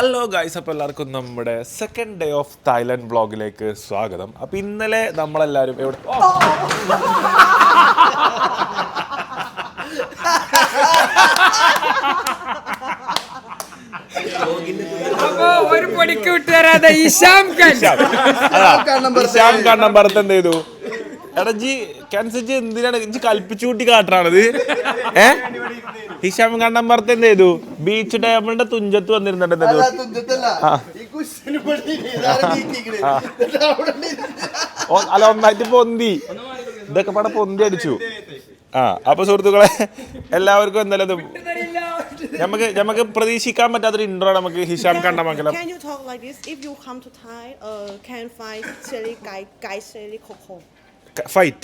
Hello guys, അപ്പോൾ എല്ലാവർക്കും നമ്മുടെ സെക്കൻഡ് ഡേ ഓഫ് തായ്ലൻഡ് വ്ളോഗിലേക്ക് സ്വാഗതം. അപ്പോൾ ഇന്നലെ നമ്മളെല്ലാവരും എവിടെ ഒരു പൊടിക്ക് വിട്ടുതരാതെ ഇഷാം കണ്ണമ്പറത്ത് എന്ത് ചെയ്തു? എടാ ജി ക്യാൻസർ എന്തിനാണ് ഇജ്ജ് കൽപ്പിച്ചു കൂട്ടി കാട്ടാണത്? ഹിഷാം കണ്ണമ്പറത്ത് എന്ത് ചെയ്തു? ബീച്ച് ടേബിളിന്റെ തുഞ്ചത്ത് വന്നിരുന്നുണ്ട്. അല്ല, ഒന്നായിട്ട് പൊന്തി, ഇതൊക്കെ പാടെ പൊന്തി അടിച്ചു. അപ്പൊ സുഹൃത്തുക്കളെ, എല്ലാവർക്കും എന്തായാലും നമുക്ക് പ്രതീക്ഷിക്കാൻ പറ്റാത്തൊരു ഇൻട്രോ നമുക്ക് Hisham Kannamangalam. Can you talk like this? If you come to Thai, can find chili guy chili coco. Fine.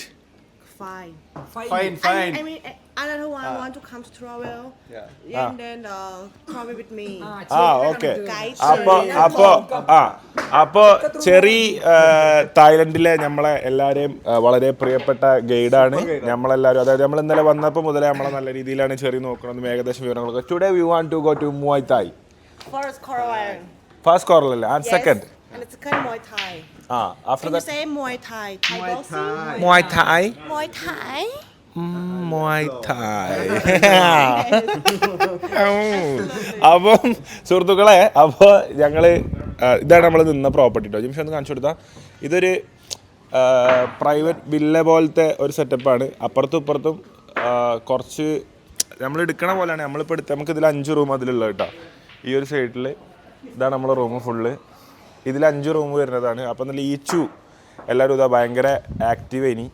I mean, another one want to come to travel. Yeah. And then travel with me. Okay. Guy അപ്പോ cherry തായ്ലൻഡിലെ നമ്മളെ എല്ലാവരെയും വളരെ പ്രിയപ്പെട്ട ഗൈഡാണ്. നമ്മളെല്ലാവരും, അതായത് നമ്മൾ ഇന്നലെ വന്നപ്പോൾ മുതലേ നമ്മളെ നല്ല രീതിയിലാണ് ചെറി നോക്കുന്നത്. ഏകദേശം വിവരങ്ങളൊക്കെ. Today we want to go to Muay Thai. First Coral Island. First coral അല്ലേ? And second? And the second Muay Thai. After Can that you say Muay Thai? Thai boxing? Muay Thai. Muay Thai. Muay Thai. അപ്പം സുഹൃത്തുക്കളെ, അപ്പോൾ ഞങ്ങള് ഇതാണ് നമ്മൾ നിന്ന property കേട്ടോ. ജിംഷ ഒന്ന് കാണിച്ചു കൊടുത്താൽ ഇതൊരു പ്രൈവറ്റ് വില്ല പോലത്തെ ഒരു സെറ്റപ്പാണ്. അപ്പുറത്തും ഇപ്പുറത്തും കുറച്ച് നമ്മൾ എടുക്കണ പോലെയാണ് നമ്മളിപ്പോൾ എടുത്ത്. നമുക്ക് ഇതിൽ 5 റൂം അതിലുള്ളത് കേട്ടോ. ഈ ഒരു സൈഡിൽ ഇതാണ് നമ്മളെ റൂം ഫുള്ള്. ഇതിൽ 5 റൂം വരുന്നതാണ്. അപ്പം നല്ല ഈച്ചു എല്ലാവരും ഇതാ ഭയങ്കര ആക്റ്റീവ് ഇനി.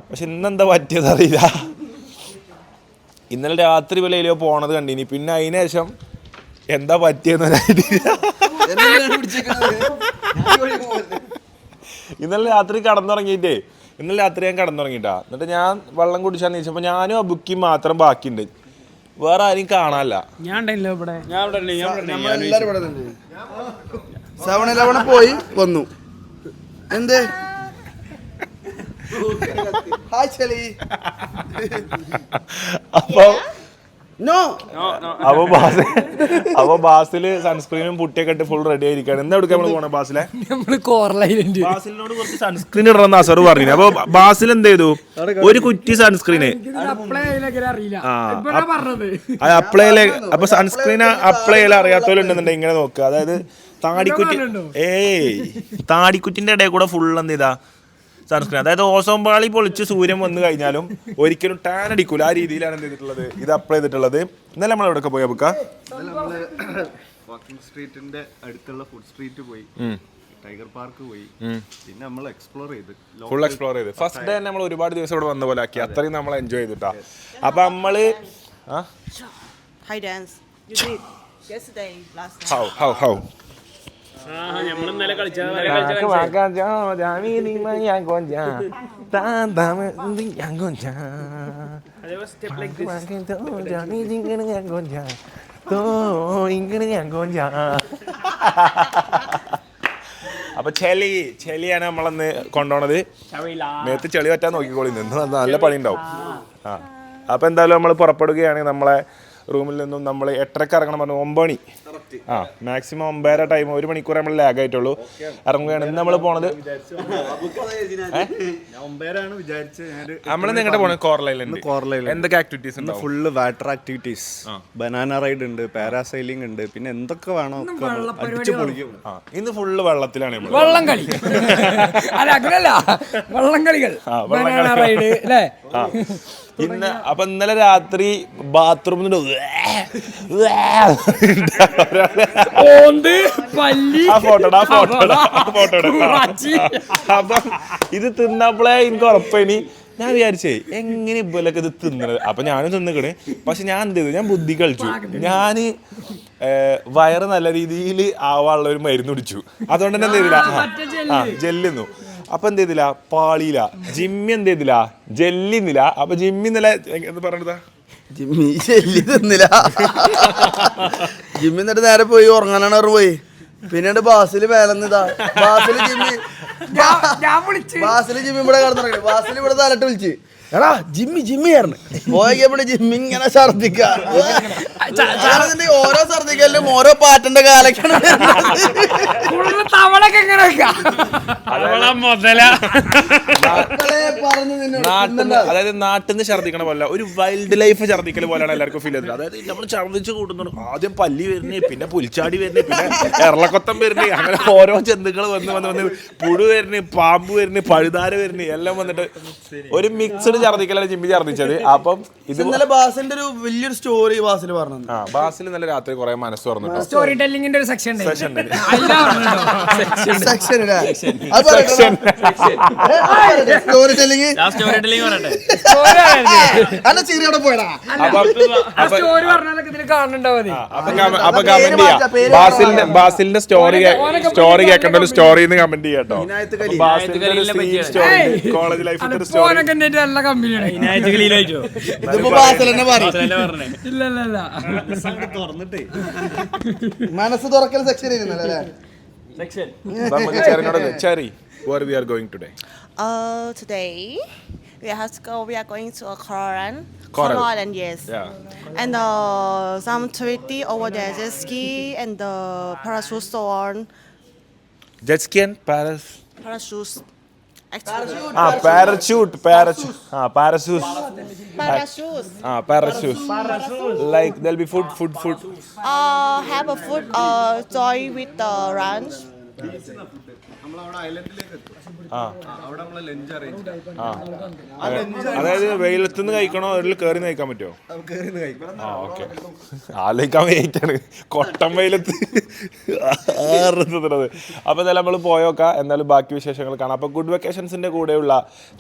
പക്ഷെ ഇന്നെന്താ പറ്റിയത് അറിയില്ല. ഇന്നലെ രാത്രി വിലയിലോ പോണത് കണ്ടിനി. പിന്നെ അതിന് ശേഷം എന്താ പറ്റിയെന്നൊരായിട്ടില്ല. ഇന്നലെ രാത്രി കടന്നുറങ്ങിയിട്ടേ, ഇന്നലെ രാത്രി ഞാൻ കടന്നുറങ്ങിയിട്ടാ. എന്നിട്ട് ഞാൻ വെള്ളം കുടിച്ചാന്ന് ചോദിച്ചപ്പോൾ ഞാനും ആ ബുക്കി മാത്രം ബാക്കിയുണ്ട്, വേറെ ആരും കാണാനല്ല. ഞാൻ 7-11 പോയി വന്നു. എന്ത് അപ്പൊ ബാസില് സൺസ്ക്രീനും പുട്ടിയൊക്കെ ഇട്ട് ഫുൾ റെഡി ആയിരിക്കാണ്. എന്താ എടുക്കാൻ നമ്മള് പോണേ? ബാസിലെ ബാസിലിനോട് കുറച്ച് സൺസ്ക്രീൻ ഇടണം അസറ് പറഞ്ഞു. അപ്പൊ ബാസിൽ എന്ത് ചെയ്തു? ഒരു കുറ്റി സൺസ്ക്രീന് അപ്ലൈ. അപ്പൊ സൺസ്ക്രീൻ അപ്ലൈ ചെയ്യാൻ അറിയാത്തവരുണ്ടെന്നുണ്ടെങ്കിൽ ഇങ്ങനെ നോക്കുക. അതായത് താടിക്കുറ്റി, താടിക്കുറ്റിന്റെ ഇടയിൽ കൂടെ ഫുൾ എന്ത് ചെയ്താ സൺസ്ക്രീൻ. അതായത് ഓസോൺ പാളി പൊളിച്ച് സൂര്യൻ വന്നു കഴിഞ്ഞാലും ഒരിക്കലും ടാൻ അടിക്കൂല. ആ രീതിയിലാണ് എന്ത് ചെയ്തിട്ടുള്ളത്, ഇത് അപ്ലൈ ചെയ്തിട്ടുള്ളത്. ഇന്നലെ നമ്മൾ എവിടെ പോയി? ബുക്ക വാക്കിംഗ് സ്ട്രീറ്റിന്റെ അടുത്തുള്ള ഫുഡ് സ്ട്രീറ്റ് പോയി, ടൈഗർ പാർക്ക് പോയി. പിന്നെ നമ്മൾ ഫുൾ എക്സ്പ്ലോർ ചെയ്ത് ഫസ്റ്റ് ഡേ നമ്മൾ ഒരുപാട് ദിവസം ഇവിടെ വന്ന പോലെ ആക്കി. അത്രയും നമ്മൾ എൻജോയ് ചെയ്തിട്ടാ. അപ്പൊ നമ്മള് Thai dance. You did yesterday, last night. How അപ്പൊ ചെളിയാണ് നമ്മളന്ന് കൊണ്ടുപോണത്. നേരത്തെ ചെളി പറ്റാൻ നോക്കിക്കോളി, നിന്ന് നല്ല പണി ഉണ്ടാവും. അപ്പൊ എന്തായാലും നമ്മൾ പുറപ്പെടുകയാണ്. നമ്മളെ റൂമിൽ നിന്നും നമ്മൾ 8:30 ഇറങ്ങണം പറഞ്ഞു. 9 മണി മാക്സിമം 9:30 ടൈം. 1 മണിക്കൂർ നമ്മൾ ലാഗ് ആയിട്ടുള്ളൂ. ഇറങ്ങുകയാണ്. ഇന്ന് നമ്മൾ പോണത് നമ്മൾ നിങ്ങളുടെ പോണത് കോറൽ ഐലൻഡ്. എന്തൊക്കെ ആക്ടിവിറ്റീസ് ഉണ്ട്? Full water activities, banana ride ഉണ്ട്, പാരാസൈലിംഗ് ഉണ്ട്, പിന്നെ എന്തൊക്കെ വേണോ അടിച്ചു പൊളിക്കും. ഇന്ന് ഫുള്ള് വെള്ളത്തിലാണ് നമ്മൾ. വള്ളം കളി അല്ല, അങ്ങനല്ല, വള്ളം കളികൾ. ഇന്ന് അപ്പൊ ഇന്നലെ രാത്രി ബാത്റൂമിൽ അപ്പം ഇത് തിന്നപ്പോഴേ എനിക്ക് ഉറപ്പേനി. ഞാൻ വിചാരിച്ചേ എങ്ങനെ ഇപ്പോലൊക്കെ ഇത് തിന്നത്. അപ്പൊ ഞാനും തിന്നിക്കണേ. പക്ഷെ ഞാൻ എന്ത് ചെയ്തു? ഞാൻ ബുദ്ധി കളിച്ചു. ഞാന് വയറ് നല്ല രീതിയിൽ ആവാനുള്ള ഒരു മരുന്ന് കുടിച്ചു. അതുകൊണ്ട് തന്നെ എന്ത് ചെയ്തില്ല, ജെല്ലിന്നു. അപ്പൊ എന്ത് ചെയ്തില്ല, പാളിയില്ല. ജിമ്മി എന്ത് ചെയ്തില്ല, ജെല്ലിന്നില്ല. അപ്പൊ ജിമ്മി ഇന്നലെ എന്ത് പറഞ്ഞതാ, ജിമ്മി ജെല്ലി തിന്നില്ല. ജിമ്മി എന്നിട്ട് നേരെ പോയി ഉറങ്ങാനാണ് അവർ പോയി. പിന്നീട് ബാസില് മേലെന്നിതാ, ബാസില് ജിമ്മി ഇവിടെ കിടന്നിറങ്ങി. ബാസിൽ ഇവിടെ തലട്ട് വിളിച്ച് എടാ ജിമ്മി ആയിരുന്നു പോയപ്പോഴും ജിമ്മി ഇങ്ങനെ ഛർദിക്ക ഓരോ ഛർദിക്കലും ഓരോ പാറ്റന്റെ കാലൊക്കെയാണ് തവളൊക്കെ എങ്ങനെ അതായത് നാട്ടിൽ നിന്ന് ഛർദിക്കണ പോലെ ഒരു വൈൽഡ് ലൈഫ് ഛർദിക്കൽ പോലെയാണ് എല്ലാവർക്കും ഫീൽ ചെയ്തത്. അതായത് നമ്മൾ ഛർദിച്ച് കൂടുന്നുണ്ട്, ആദ്യം പല്ലി വരുന്നേ, പിന്നെ പുൽച്ചാടി വരുന്നേ, പിന്നെ എറളക്കൊത്തം വരുന്നേ, അങ്ങനെ ഓരോ ജന്തുക്കൾ വന്ന് പുഴു വരുന്നേ, പാമ്പ് വരുന്നേ, പഴുതാര വരുന്നേ, എല്ലാം വന്നിട്ട് ഒരു മിക്സ്ഡ് ഛർദിക്കലാണ് ജിമ്മി ഛർദിച്ചത്. അപ്പം ഇത് ഇന്നലെ ബാസിന്റെ ഒരു വലിയൊരു സ്റ്റോറി ബാസിൽ പറഞ്ഞു. ബാസിൽ ഇന്നലെ രാത്രി കുറെ മനസ്സ് തുറന്നിട്ടു. സ്റ്റോറി ടെല്ലിങ്ങിന്റെ ഒരു സെക്ഷൻ സ്റ്റോറി ടെല്ലിങ് സ്റ്റോറി പറഞ്ഞാലൊക്കെ ഇതിൽ കാണുന്നുണ്ടാവും. അപ്പൊ കമന്റ് ചെയ്യാം, ബാസിലിന്റെ സ്റ്റോറി കേൾക്കേണ്ട ഒരു സ്റ്റോറിന്ന് കമന്റ് ചെയ്യാട്ടോ. കോളേജ് ലൈഫിന്റെ സ്റ്റോറി നല്ല കമ്പനിയാണ്. മനസ്സ് തുറക്കൽ section ഇരുന്നല്ലേ. Where we are going today? Today we are going to a Coral Coral. Island, yes. Yeah. And some activity over there, jet ski and the parachute storm. Jet ski and Parachute. parachute. Parachute. Like there'll be food. Have a food joy with the lunch. നമ്മളവിടെ ഐലൻഡിലേക്ക് എത്തും. അവിടെ നമ്മള് lunch arrange അതായത് വെയിലത്തുനിന്ന് കഴിക്കണോ അതിൽ കയറി കഴിക്കാൻ പറ്റുമോ? Okay, ആലോചിക്കാൻ വെയിറ്റാണ് കൊട്ടം വെയിലത്ത് ആറുന്നത്. അപ്പോൾ എന്തായാലും നമ്മൾ പോയോക്കാം. എന്നാലും ബാക്കി വിശേഷങ്ങൾ കാണാം. അപ്പോൾ ഗുഡ് വെക്കേഷൻസിൻ്റെ കൂടെയുള്ള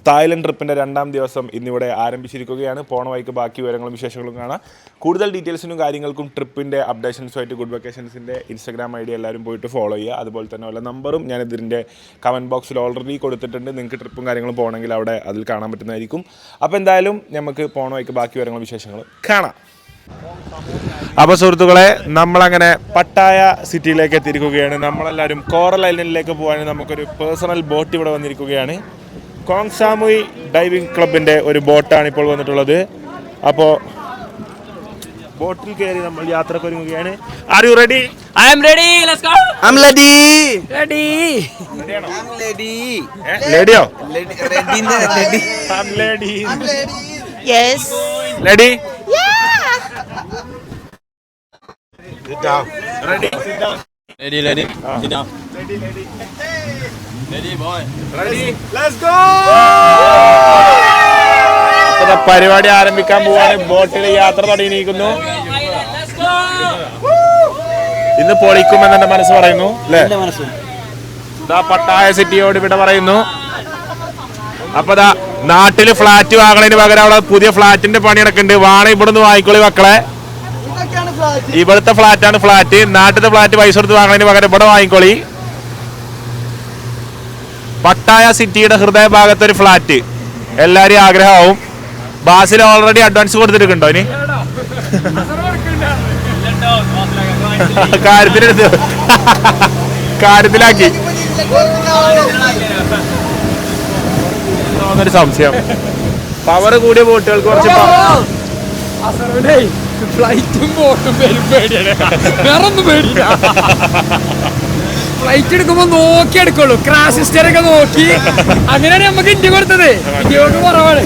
തായ്ലൻഡ് ട്രിപ്പിൻ്റെ 2ാം ദിവസം ഇന്നിവിടെ ആരംഭിച്ചിരിക്കുകയാണ്. പോണ വഴിക്ക് ബാക്കി വിവരങ്ങളും വിശേഷങ്ങളും കാണാം. കൂടുതൽ ഡീറ്റെയിൽസിനും കാര്യങ്ങൾക്കും ട്രിപ്പിൻ്റെ അപ്ഡേഷൻസുമായിട്ട് ഗുഡ് വെക്കേഷൻസിൻ്റെ ഇൻസ്റ്റാഗ്രാം ഐ ഡി എല്ലാവരും പോയിട്ട് ഫോളോ ചെയ്യുക. അതുപോലെ തന്നെ വല്ല നമ്പറും ഞാൻ ഇതിൻ്റെ കമൻറ്റ് ബോക്സിൽ ഓൾറെഡി കൊടുത്തിട്ടുണ്ട്. നിങ്ങൾക്ക് ട്രിപ്പും കാര്യങ്ങളും പോകണമെങ്കിൽ അവിടെ അതിൽ കാണാൻ പറ്റുന്നതായിരിക്കും. അപ്പോൾ എന്തായാലും നമുക്ക് പോണ വഴിക്ക് ബാക്കി വിവരങ്ങളും വിശേഷങ്ങളും കാണാം. അപ്പോൾ സുഹൃത്തുക്കളെ, നമ്മളങ്ങനെ പട്ടായ സിറ്റിയിലേക്ക് എത്തിയിരിക്കുകയാണ്. നമ്മളെല്ലാവരും കോറൽ ഐലൻഡിലേക്ക് പോകാൻ നമുക്കൊരു പേഴ്സണൽ ബോട്ട് ഇവിടെ വന്നിരിക്കുകയാണ്. കോങ് സാമുയി ഡൈവിംഗ് ക്ലബിൻ്റെ ഒരു ബോട്ടാണ് ഇപ്പോൾ വന്നിട്ടുള്ളത്. അപ്പോൾ ബോട്ടിൽ കയറി നമ്മൾ യാത്രക്ക് ഒരുങ്ങുകയാണ്. Are you ready? I am ready. Let's go. I'm ready. Ready. ലേഡിയോ? Yes. Lady? Yeah. Ready? Ready. Sit down. Ready, boy. Ready? Let's go! അപ്പോൾ പരിപാടി ആരംഭിക്കാൻ പോവാണ്. ബോട്ടിൽ യാത്ര തുടങ്ങിയിരിക്കുന്നു. ഇന്ന് പൊളിക്കുമെന്ന് എന്റെ മനസ്സ് പറയുന്നു അല്ലേ? പട്ടായ സിറ്റിയോട് ഇവിടെ പറയുന്നു. അപ്പൊ നാട്ടില് ഫ്ലാറ്റ് വാങ്ങണതിന് പകരം അവിടെ പുതിയ ഫ്ലാറ്റിന്റെ പണി നടക്കുന്നുണ്ട്. വാണ ഇവിടുന്ന് വാങ്ങിക്കോളി മക്കളെ. ഇവിടുത്തെ ഫ്ലാറ്റാണ് ഫ്ലാറ്റ്. നാട്ടിലത്തെ ഫ്ലാറ്റ് പൈസ കൊടുത്ത് വാങ്ങണതിന് പകരം ഇവിടെ വാങ്ങിക്കോളി. പട്ടായ സിറ്റിയുടെ ഹൃദയഭാഗത്ത് ഒരു ഫ്ലാറ്റ് എല്ലാവരും ആഗ്രഹമാവും. ബാസിൽ ഓൾറെഡി അഡ്വാൻസ് കൊടുത്തിട്ടുണ്ടോ? ഇനി കാര്യത്തിലാക്കി ഒരു സംശയം. പവർ കൂടിയ ബോട്ടുകൾക്ക് കുറച്ച് ഫ്ലൈറ്റും ബോട്ടും പേരും പേടിയാണ്. വേറൊന്നും പേടിയില്ല. ഫ്ലൈറ്റ് എടുക്കുമ്പോ നോക്കി എടുക്കുള്ളൂ. ക്രാഷ് ഹിസ്റ്ററി ഒക്കെ നോക്കി അങ്ങനെയാണ് നമുക്ക് ഇന്ത്യ കൊടുത്തത്. ഇന്ത്യക്ക് കുറവാണ്.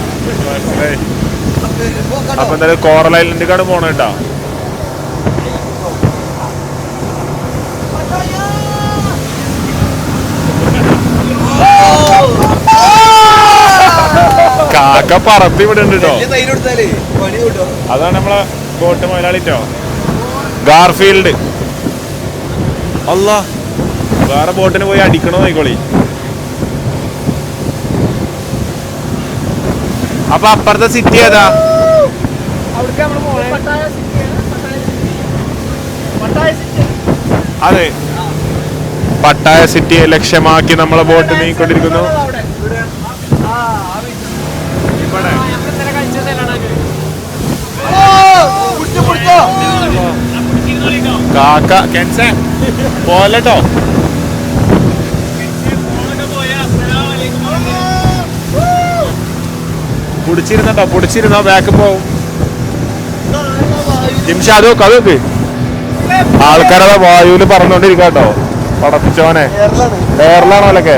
അപ്പൊ എന്തായാലും കോറൽ ഐലൻഡിലേക്കാണ് പോണ കേട്ടോ. കാക്ക പറത്തി ഇവിടെ ഉണ്ട് കേട്ടോ. അതാണ് നമ്മളെ ബോട്ട് മുതലാളിട്ടോ, ഗാർഫീൽഡ്. അല്ല, വേറെ ബോട്ടിന് പോയി അടിക്കണോ നോക്കോളി. അപ്പൊ അപ്പുറത്തെ സിറ്റി ഏതാ? അതെ, പട്ടായ സിറ്റിയെ ലക്ഷ്യമാക്കി നമ്മളെ ബോട്ട് നീങ്ങിക്കൊണ്ടിരിക്കുന്നു. കാക്ക കെൻസേ പോലട്ടോ. പിടിച്ചിരുന്നോ ബാക്ക് പോവും. ജിംഷാദ് അതൊക്കെ ആൾക്കാരതാ വായുവില് പറന്നോണ്ടിരിക്കാട്ടോ. പടപ്പിച്ചോനെ എയറിലാണോ അല്ലൊക്കെ.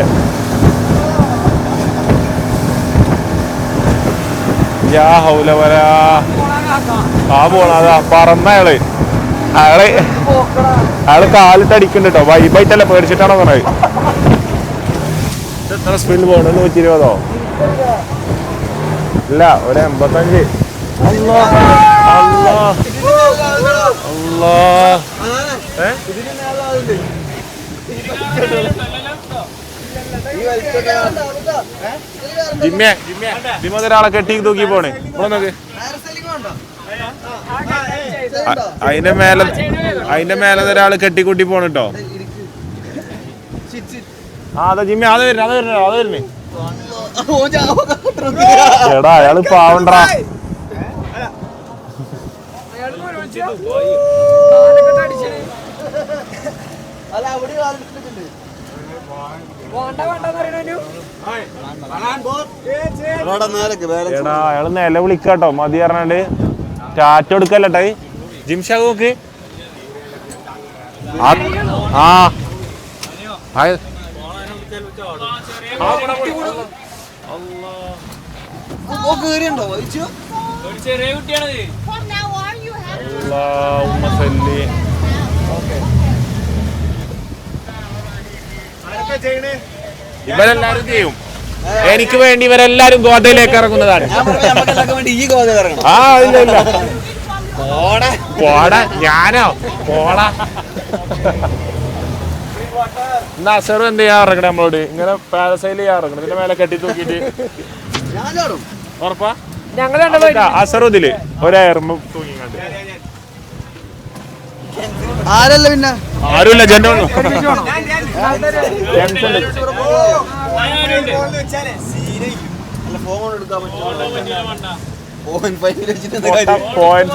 പോണതാ പറന്ന അയാള് കാലിട്ടടിക്കുന്നുണ്ട് കേട്ടോ. വൈബായിട്ടല്ല, പേടിച്ചിട്ടാണോ പറഞ്ഞത്. എത്ര സ്പീഡിൽ പോകണം? 120 ഇല്ല, ഒരു 85. അല്ലാ അല്ലാ അല്ലാ. ഒരാളെ കെട്ടി തൂക്കി പോണേ. ഇവിടെ നോക്ക്, അതിന്റെ മേലെ ഒരാള് കെട്ടിക്കൂട്ടി പോണട്ടോ. അതെ ജിമ്മി, അത് വരുന്നേ. എടാ അയാള് പാവണ്ടാ. എടാ അയാള് നില വിളിക്കാട്ടോ, മതി പറഞ്ഞാണ്ട് ടാറ്റ കൊടുക്കല്ലേ ജിംഷാ നോക്ക്. ഇവരെല്ലാരും ചെയ്യും. എനിക്ക് വേണ്ടി ഇവരെല്ലാരും ഗോതയിലേക്ക് ഇറങ്ങുന്നതാണ്. ആ ഇല്ല ഇല്ല, പോടാ ഞാനോ പോടാ. എന്നാ അസർ എന്ത് ചെയ്യാൻ ഇറങ്ങണേ നമ്മളോട്? ഇങ്ങനെ പാരസൈൽ ചെയ്യാൻ ഇറങ്ങണം. ഇതിന്റെ മേലെ കെട്ടി തൂക്കിട്ട് ഉറപ്പാ? അസറുദില് ഒരേർമ്മ തൂങ്ങിങ്ങാണ്ട്. ആരല്ല പിന്നെ ആരുമില്ല, ജനോളൂ.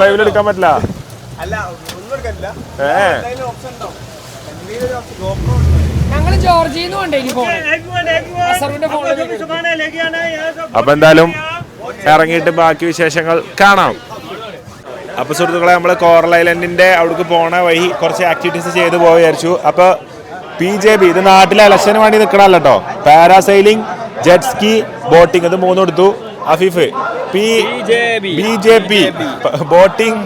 .5 എടുക്കാൻ പറ്റില്ല. അപ്പൊ എന്തായാലും ഇറങ്ങിയിട്ട് ബാക്കി വിശേഷങ്ങൾ കാണാം. അപ്പൊ സുഹൃത്തുക്കളെ, നമ്മള് കോറൽ ഐലൻഡിന്റെ അവിടേക്ക് പോണ വഴി കുറച്ച് ആക്ടിവിറ്റീസ് ചെയ്ത് പോയി വിചാരിച്ചു. അപ്പൊ PJB ഇത് നാട്ടിലെ ഇലക്ഷന് വേണ്ടി നിൽക്കണല്ലോ കേട്ടോ. പാരാസൈലിംഗ്, ജെറ്റ് സ്കി, ബോട്ടിംഗ്, ഇത് 3 എടുത്തു. Afeef BJP boating,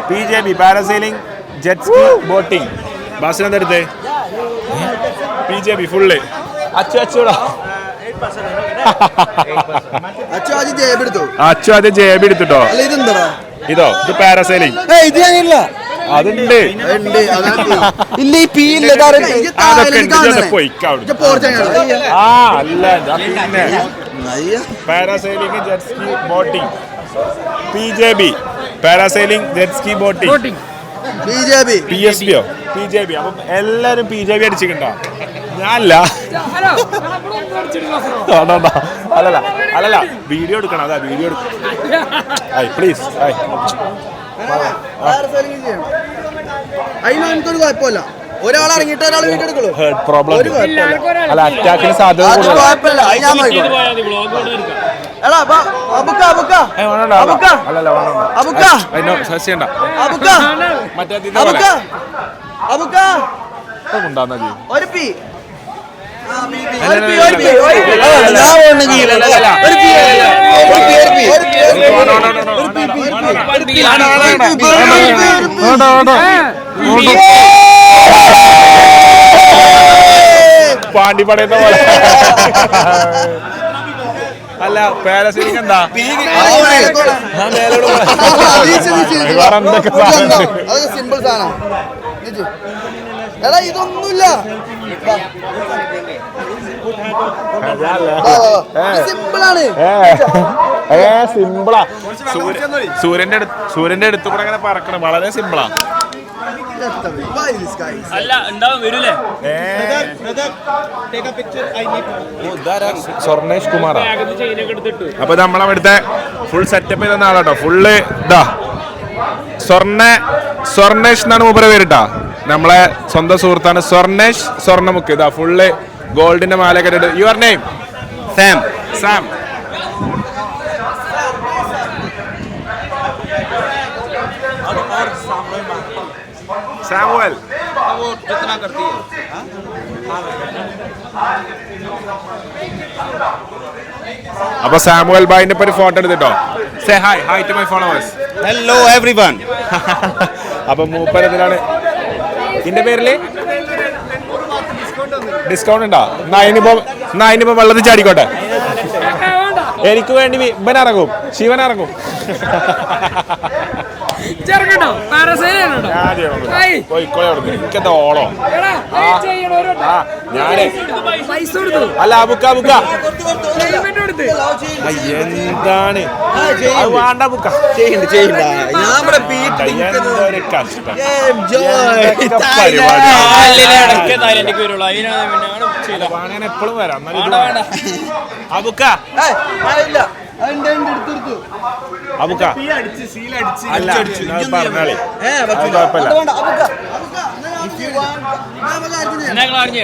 PJB parasailing, jet ski, boating. ബാസിന് എന്തെടുത്ത്? PJB full. അച്ചു ആദ്യം JB എടുത്തിട്ടോ. ഇതോ ഇത് പാരാസൈലിംഗ്. അതുണ്ട്. Parasailing, jet ski, boating. PJB parasailing, jet ski, boating. PSBയോ PJB. അപ്പം എല്ലാരും PJB അടിച്ചിട്ടുണ്ടോ? ഞാനല്ല. അല്ലല്ല, വീഡിയോ എടുക്കണം. അതാ വീഡിയോ എടുക്കണം. പ്ലീസ്. അതിനൊരു കുഴപ്പമില്ല. ഒരാൾ ഇറങ്ങിയിട്ട് ഒരാൾ വീഡിയോ എടുക്കുള്ളൂ. പ്രോബ്ലം അല്ല, അറ്റാക്കിന് സാധ്യത. പാണ്ടി പടയുന്ന പോലെ. അല്ല പാരാസൈലിംഗ് എന്താ? സിമ്പിൾ സാധനം. എടാ ഇതൊന്നുമില്ല, സിമ്പിളാണ്. സിമ്പിളാ. സൂര്യന്റെ അടുത്ത് കൂടെ അങ്ങനെ പറക്കണം. വളരെ സിമ്പിളാ. അല്ല ഉണ്ടാവും വരൂലേ? സ്വർണേഷ് കുമാറാ. അപ്പൊ നമ്മളവിടുത്തെ ഫുൾ സെറ്റപ്പ് ചെയ്ത ആളാട്ടോ. ഫുള്ള് ഇതാ സ്വർണേഷ് എന്നാണ് മൂപ്പര പേരിട്ടാ. നമ്മളെ സ്വന്തം സുഹൃത്താണ് സ്വർണേഷ് സ്വർണ്ണമുക്ക്. ഇതാ ഫുള്ള് ഗോൾഡിന്റെ മാല കെട്ടിട്ട്. Your name? സാം. സാമുവൽ അപ്പൊ സാമുവൽ ബായിന്റെ ഒരു ഫോട്ടോ എടുത്തിട്ടോ. Say hi hi to my followers. Hello everyone. അപ്പൊ മൂപ്പരത്തിലാണ് ഇതിന്റെ പേരില് ഡിസ്കൗണ്ട് ഉണ്ടോ? എന്നാ അതിനിപ്പോ വെള്ളത്തിൽ ചാടിക്കോട്ടെ. എനിക്ക് വേണ്ടി ഇവൻ ഇറങ്ങും, ശിവൻ ഇറങ്ങും. ചെറുക്കട്ടോ പാരസൈലുണ്ടോ എനിക്കെന്താ ഓളോ? ഞാനേ പൈസ കൊടുത്തു അല്ല അബുക്ക പേയ്മെന്റ് കൊടുത്ത് എന്താണ് അത് വേണ്ട ബുക്ക ചെയ്യണ്ട ഞാൻ ഇവിടെ beat എന്തൊരു കഷ്ടം. തായ്ലൻഡിലേക്ക് വരുള്ളൂ അതിനാണ് പിന്നെ അങ്ങനെ ചെയ്ത ഞാൻ എപ്പോഴും വരാം. അബുക്ക ഇല്ല എടുത്തു അബുക്ക അല്ല ഞാൻ പറഞ്ഞാളി അത് കുഴപ്പമില്ല. ഞങ്ങൾ അറിഞ്ഞു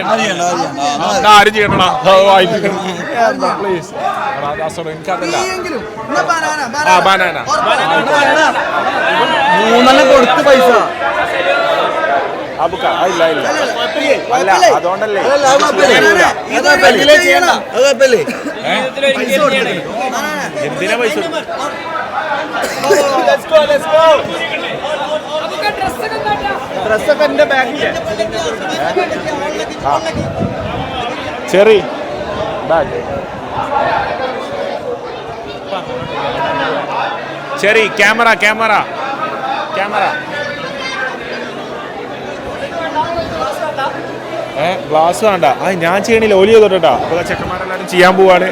ആരും ചെയ്യണോ പ്ലീസ്. എനിക്കതല്ല ആ ബനാന മൂന്നെണ്ണം കൊടുത്ത് പൈസ അബുക്ക ഇല്ല അല്ല അതുകൊണ്ടല്ലേ എന്തിനാ പൈസ ഡ്രസ്സൊക്കെ എന്റെ ബാഗില്ലേ Cherry bag Cherry camera glass വേണ്ട. ആ ഞാൻ ചെയ്യണില്ല, ഓലി ചെയ്തോട്ടാ. അപ്പൊ ചെക്കന്മാരെല്ലാരും ചെയ്യാൻ പോവാണ്.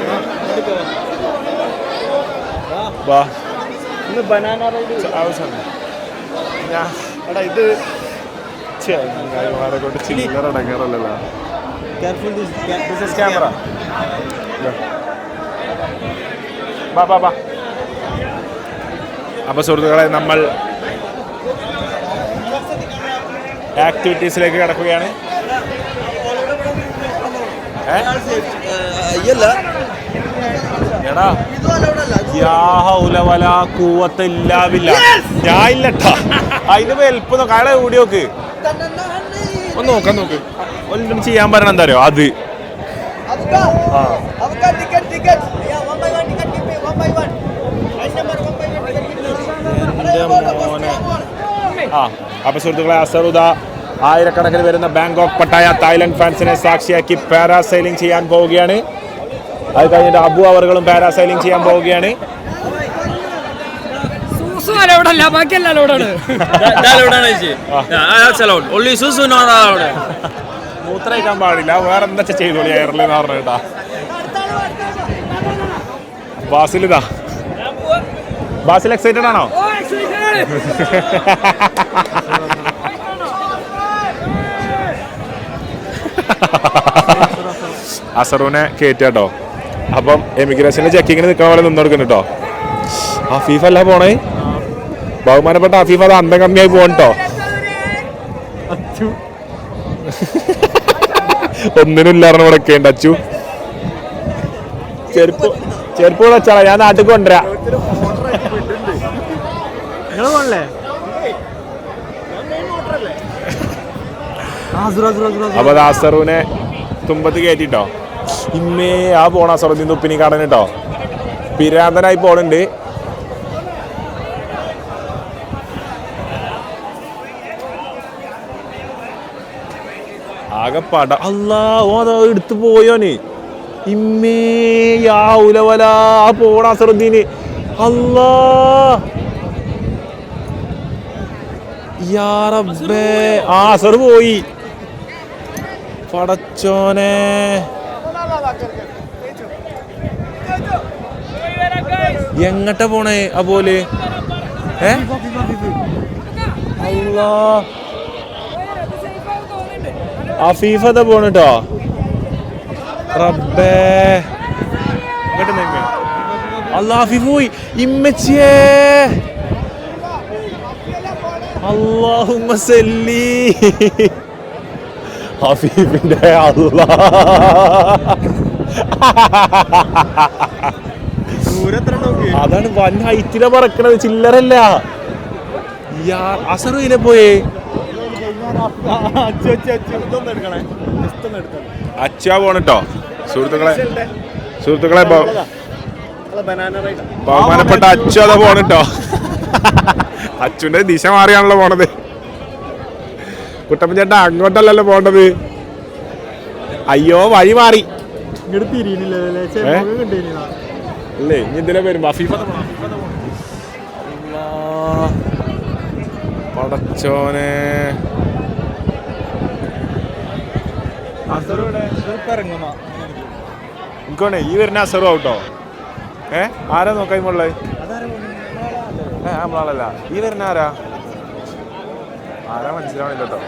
വാ ആവശ്യമാണ് എടാ ഇത് ചെങ്ങായിമാരെ കൊണ്ട് ചില്ലറ അടങ്ങാറല്ലോ. ക്യാമറ ബാ. അപ്പൊ സുഹൃത്തുക്കളെ നമ്മൾ ആക്ടിവിറ്റീസിലേക്ക് കടക്കുകയാണ്. എടാ ഞാൻ ഇല്ലട്ടാ അതിന് വലുപ്പം കാളെ കൂടി നോക്ക് ഒന്ന് നോക്കാൻ നോക്ക്. ഒന്നും ചെയ്യാൻ പറയണ എന്താ അറിയോ അത് മോനെ. ആ അപ്പൊ സുഹൃത്തുക്കളെ അസറുദ ആയിരക്കണക്കിന് വരുന്ന ബാങ്കോക്ക് പട്ടായ തായ്ലൻഡ് ഫാൻസിനെ സാക്ഷിയാക്കി പാരാസൈലിംഗ് ചെയ്യാൻ പോവുകയാണ്. അത് കഴിഞ്ഞിട്ട് അബു അവറുകളും പാരാസൈലിംഗ് ചെയ്യാൻ പോവുകയാണ്. മൂത്രയിക്കാൻ പാടില്ല, വേറെ എന്താ ചെയ്തോളി എയർലെന്ന് പറഞ്ഞിട്ടാ. ബാസിലിതാ ബാസിൽ എക്സൈറ്റഡ് ആണോ? അസറുവിനെ കയറ്റാട്ടോ. അപ്പം എമിഗ്രേഷനിൽ ചെക്കിങ്ങിന് നിൽക്കുന്ന പോലെ നിന്ന് കൊടുക്കുന്നു കേട്ടോ. അഫീഫ അല്ല പോണേ, ബഹുമാനപ്പെട്ട അഫീഫ അത് അന്തം കമ്മിയായി പോകട്ടോ. ഒന്നിനും ഇല്ലായിരുന്നു ഇവിടെ ഒക്കെ ഉണ്ട്. അച്ചു ചെരുപ്പ് വെച്ചാളാ, ഞാൻ നാട്ടിൽ കൊണ്ടുവരാ. അപ്പൊ അസറുവിനെ തുമ്പത്ത് കയറ്റിട്ടോ. ഇമ്മേ ആ പോണ അസറുദ്ദീൻ തുപ്പിനി കടൻ കേട്ടോ. പിരാന്തനായി പോണുണ്ട്. ആകെ പട അല്ലാ ഓ അതോ എടുത്തു പോയോന്. ഇമ്മേ യാ ഉലവല ആ പോണ അസറുദ്ദീന്. അല്ലാ യാ റബ്ബേ ആ അസർ പോയി. പടച്ചോനെ എങ്ങട്ട പോണേ ആ പോലെ. അഫീഫത പോണട്ടോ. റബ്ബേ അല്ലാ അഫീഫ് പോയി. ഇമ്മച്ചിയേ അല്ലാഹുമ്മ സല്ലി ഹഫീഫിന്റെ അല്ലാ അതാണ് വൻ ഹൈറ്റിലെ പറക്കണത്, ചില്ലറല്ല. അസറിയിലെ പോയേ അച്ഛാ പോണട്ടോ. സുഹൃത്തുക്കളെ ബഹുമാനപ്പെട്ട അച്ചു അതാ പോണട്ടോ. അച്ചുന്റെ ദിശ മാറിയാണല്ലോ പോണത്. കുട്ടപ്പൻ ചേട്ടാ അങ്ങോട്ടല്ലല്ലോ പോണ്ടത്. അയ്യോ വഴി മാറി. അല്ലേ ഇനി ഇതിലെ വരും പടച്ചോനെ. എനിക്കോണേ ഈ വരുന്ന അസറും ആവട്ടോ. ആരാ നോക്കാൻ മുള്ളത്? നമ്മളാളല്ല. ഈ വരുന്ന ആരാ മനസ്സിലാവണില്ല കേട്ടോ.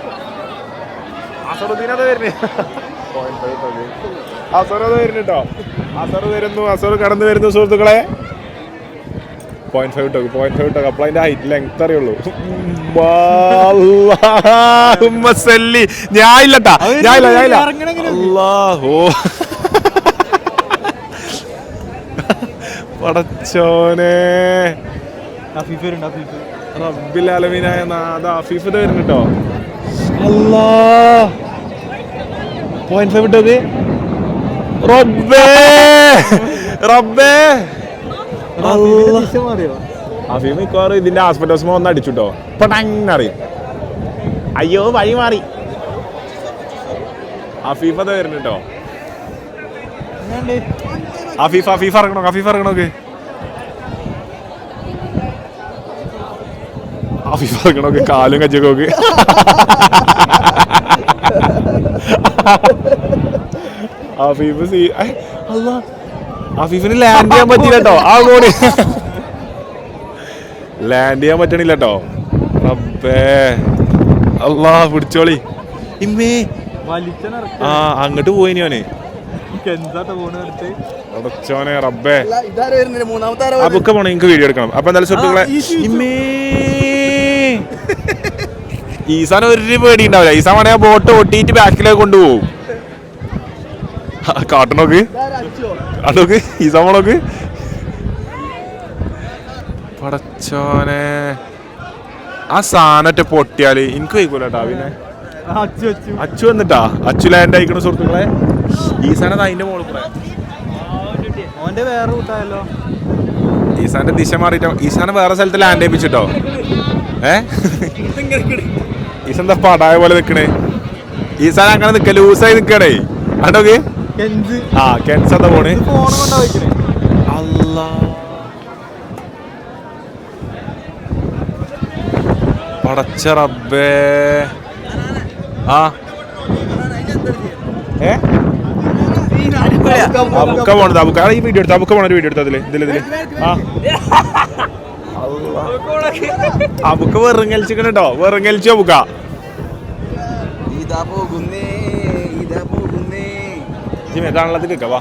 അസറുദ്ദീനത് വരുന്നേ. അസറത് വരുന്നുട്ടോ. അസറ് കടന്നു വരുന്നു സുഹൃത്തുക്കളെ. 0.5 ഇട്ടോ. അപ്പോൾ അതിന്റെ ഹൈറ്റ് ലെങ്ത് അറിയുള്ളൂ. ഞാനില്ലട്ടാ. പടച്ചോനെ റബ്ബിൽ ആലമീനായ നാഥ അഫീഫ് വരുന്നുട്ടോ. അല്ലാ 0.5 ഇട്ടത്. റബ്ബേ അഫീഫ് മിക്കവാറും ഇതിന്റെ ആസ്പെറ്റോസ്മ ഒന്ന് അടിച്ചുട്ടോ. പടങ്ങറിയും. അയ്യോ വഴി മാറി. അഫീഫ് അത് വരുന്നുട്ടോ. അഫീഫ് ഇറങ്ങണോക്ക്. അഫീഫ് ഇറങ്ങണോക്ക്. കാലും കച്ചോക്ക്. അഫീഫിന് ലാൻഡ് ചെയ്യാൻ പറ്റില്ല കേട്ടോ. ആ ഗോളി ലാൻഡ് ചെയ്യാൻ പറ്റണില്ല കേട്ടോ. റബ്ബേ അല്ലാ പിടിച്ചോളി. ഇമ്മേ അങ്ങോട്ട് പോയിനി അവന്. അടച്ചോനെ റബ്ബേ. അബുക്ക പോണേ എനിക്ക് വീഡിയോ എടുക്കണം. അപ്പൊ എന്തായാലും സുഹൃത്തുക്കളെ ഇമ്മേ ഈസാൻ ഒരു പേടി ഉണ്ടാവില്ല. ഈസാൻ വേണേ ബോട്ട് ഒട്ടിയിട്ട് ബാക്കിലേക്ക് കൊണ്ടുപോകും. കാട്ടണോക്ക് ഈസാൻ പോണോക്ക്. പടച്ചോനെ ആ സാധനത്തെ പൊട്ടിയാല് എനിക്ക് വൈക്കൂലട്ടാ. പിന്നെ അച്ചു വന്നിട്ടാ. അച്ചു ലാൻഡ് ആയിക്കണ സുഹൃത്തുക്കളെ. ഈസാനത് അതിന്റെ മോളിൽ കൂടെ. ഈസാന്റെ ദിശ മാറിട്ടോ. ഈസാനെ വേറെ സ്ഥലത്ത് ലാൻഡ് ചെയ്യിപ്പിച്ചിട്ടോ. ഈസാൻ എന്താ പടായ പോലെ നിക്കണേ. ഈസാൻ അങ്ങനെ നിക്ക ലൂസായി നിക്കണേ. അടോക്ക് കെൻസ് എന്താ പോണ്. അല്ലാ പടച്ച റബ്ബേ. അബുക്ക പോണത്. അബുക്ക ഈ വീഡിയോ എടുത്തു. അബുക്ക പോണ ഒരു വീഡിയോ എടുത്തു. ഇതില് അബുക്ക വെറും കളിച്ചിട്ടോ. വെറും കളിച്ചു അബുക്ക. കള്ളത്തിൽ കേൾക്കാ.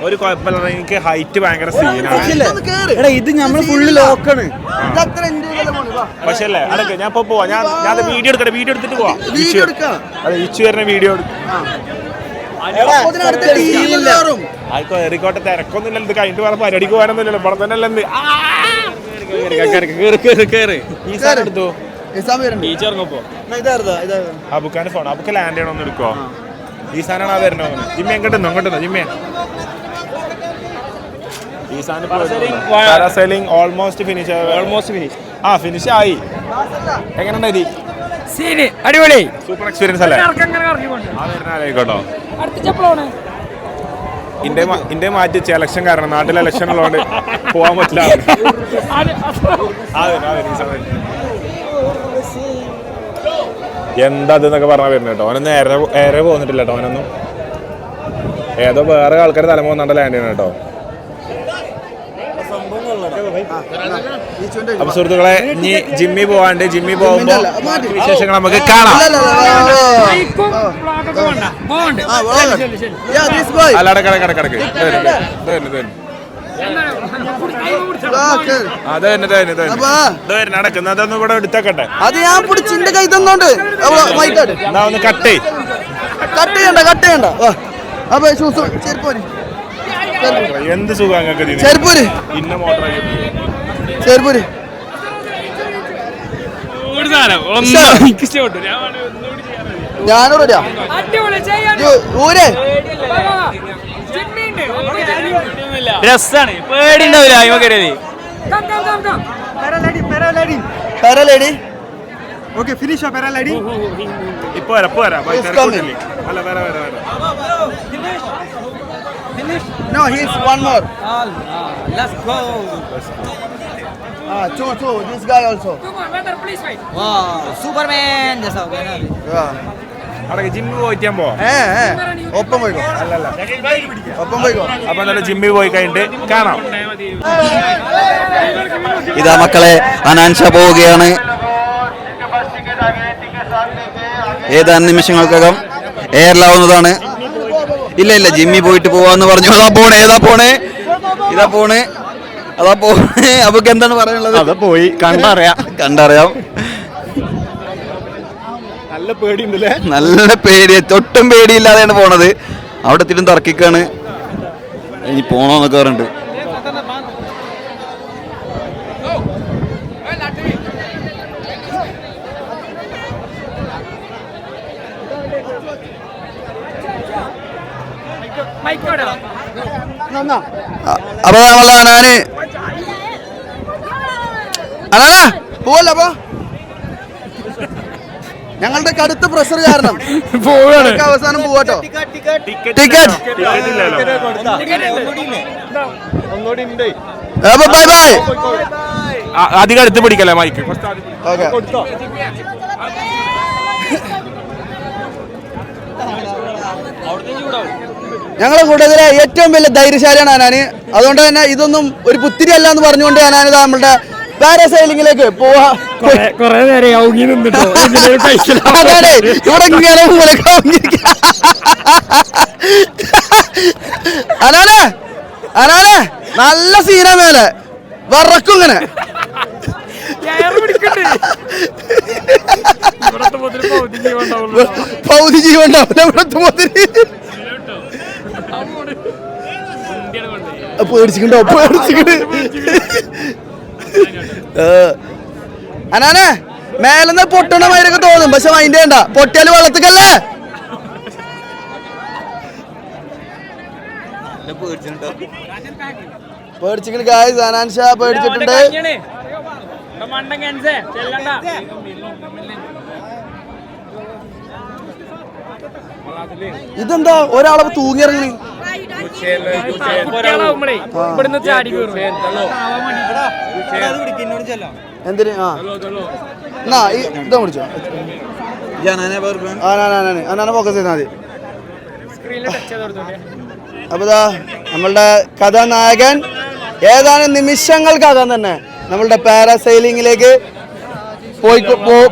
ഒരു കുഴപ്പമില്ല. എനിക്ക് ഹൈറ്റ് ഭയങ്കര സീനാണ്. ഇത് നമ്മള് ഫുള്ള് ലോക്കാണ്. പക്ഷേ അല്ലേ അതൊക്കെ ഞാൻ ഇപ്പൊ പോവാ. ഞാൻ വീഡിയോ എടുക്കട്ടെ. വീഡിയോ എടുത്തിട്ട് പോവാം. അതെ ഇച്ചു വരുന്ന വീഡിയോ ആയിക്കോട്ടെ. തിരക്കൊന്നുമില്ല. ഇത് കഴിഞ്ഞിട്ട് വേറെ പരിപാടിക്ക് പോകാനൊന്നുമില്ലല്ലോ. ഇവിടെ തന്നെ അല്ലേ ഈ സാധനം എടുത്തു. അബുക്കാന്റെ ഫോൺ. അബുക്ക് ലാൻഡ് ചെയ്യണമെന്ന് എടുക്കോ. ഈ സാധനമാണ് ആ വരണോ. ജിമ്മി എങ്ങോട്ടുന്നോ ജിമ്മി. ഈ സാധനം പാരാസൈലിംഗ് ഓൾമോസ്റ്റ് ഫിനിഷ് ആയി. എങ്ങനെയുണ്ടായി? അടിപൊളി സൂപ്പർ എക്സ്പീരിയൻസ് അല്ലേ? ആയിക്കോട്ടോ. ഇന്ത്യ മാറ്റി ഇലക്ഷൻ കാരണം. നാട്ടിലെ ഇലക്ഷൻ ഉള്ളതുകൊണ്ട് പോവാൻ പറ്റില്ല. എന്താ അതെന്നൊക്കെ പറഞ്ഞാൽ വരുന്നത് കേട്ടോ. അവനൊന്നും ഏറെ പോന്നിട്ടില്ല കേട്ടോ. അവനൊന്നും ഏതോ വേറെ ആൾക്കാർ തലമ വന്നാണ്ട് ലാൻഡ് ചെയ്യണം കേട്ടോ. അപ്പൊ സുഹൃത്തുക്കളെ ഇനി ജിമ്മി പോവാണ്ട്. ജിമ്മി പോകുമ്പോ വിശേഷങ്ങൾ നമുക്ക് കാണാം. അല്ലാടെ കടക്ക് അത് തന്നെ നടക്കുന്നത്. അതൊന്നും ഇവിടെ എടുത്തേക്കട്ടെ. അത് ഞാൻ പിടിച്ചിന്റെ കൈ തന്നോണ്ട് എന്നാ ഒന്ന് കട്ട് ചെയ്യണ്ട. അപ്പൊ ചെരുപ്പൂര് എന്ത് സുഖം അങ്ങക്ക് ചെരുപ്പൂര് ഇന്ന മോട്ടർ ചെരുപ്പൂര് ഞാനും റെഡിയാ. ഊര് രസാണ്, പേടി ഉണ്ടാവില്ല അയ്മക്കരുത്. പാരാലേഡി. Okay, finish up, Paralady. ഇപ്പൊ വരാം. അല്ല വരാം. No, he's one more. Let's go. Two. This guy also. Wow, Superman जैसा हो गया ना. അവിടെ ജിമ്മിൽ പോയിക്കാൻ പോവാം. ഒപ്പം പോയിക്കോ. അല്ലല്ല, ഒപ്പം പോയിക്കോ. അപ്പൊ നല്ല ജിമ്മിൽ പോയി കഴിഞ്ഞിട്ട് കാണാം. ഇതാ മക്കളെ, അനാൻഷ പോവുകയാണ്. ഏതാനും നിമിഷങ്ങൾക്കകം എയറിലാവുന്നതാണ്. ഇല്ല ജിമ്മി പോയിട്ട് പോവാന്ന് പറഞ്ഞു. ഏതാ പോണേ അപ്പൊ എന്താണ് പറയാനുള്ളത്? അത് പോയി കണ്ടറിയാം. നല്ല പേടിയുണ്ടല്ലേ? നല്ല പേടി, ഒട്ടും പേടിയില്ലാതെയാണ് പോണത്. അവിടെ എത്തിയിട്ടും തർക്കിക്കാണ്, ഇനി പോണോന്നൊക്കെ പറയുന്നുണ്ട്. അപ്പൊ നമ്മളെ അനാന് പോവല്ലപ്പോ ഞങ്ങളുടെ കടുത്ത പ്രഷർ കാരണം അവസാനം പോവാട്ടോ. ടിക്കറ്റ് അപ്പൊ ബൈ ബൈ. അധികം അടുത്ത് പിടിക്കല്ലേ മൈക്ക്. ഓക്കെ. ഞങ്ങളെ കൂട്ടത്തിലെ ഏറ്റവും വലിയ ധൈര്യശാലിയാണ് അനാന്. അതുകൊണ്ട് തന്നെ ഇതൊന്നും ഒരു പുത്തിരി അല്ല എന്ന് പറഞ്ഞുകൊണ്ട് അനാന് നമ്മളുടെ പാരാസൈലിംഗിലേക്ക് പോവാ. കൊറേ നേരം ഔങ്ങി നിന്നിട്ടോ അതാണ് ഇവിടെ ഇങ്ങനെ അനാനെ നല്ല സീന മേലെ വറക്കും ഇങ്ങനെ. പൗതി ജീവൻ ഉണ്ടാവില്ല ഇവിടത്തെ മുതല്. പേടിച്ചിട്ടുണ്ടോ? അനാനെ മേലെന്ന് പൊട്ടണ മാതിരൊക്കെ തോന്നും, പക്ഷെ മൈൻഡ് വേണ്ട. പൊട്ടിയാല് വെള്ളത്തിക്കല്ലേ. പേടിച്ചിട്ട് ഗായ്സ്, അനാൻഷ പേടിച്ചിട്ടുണ്ട്. ഇതെന്താ ഒരാളെ തൂങ്ങിയിറങ്ങി? എന്തിന്? എന്നാ ഇതാ പിടിച്ചോ. അനാനെ ഫോക്കസ് ചെയ്താൽ മതി. അപ്പൊ നമ്മളുടെ കഥാനായകൻ ഏതാനും നിമിഷങ്ങൾക്കകം തന്നെ നമ്മളുടെ പാരാസൈലിംഗിലേക്ക്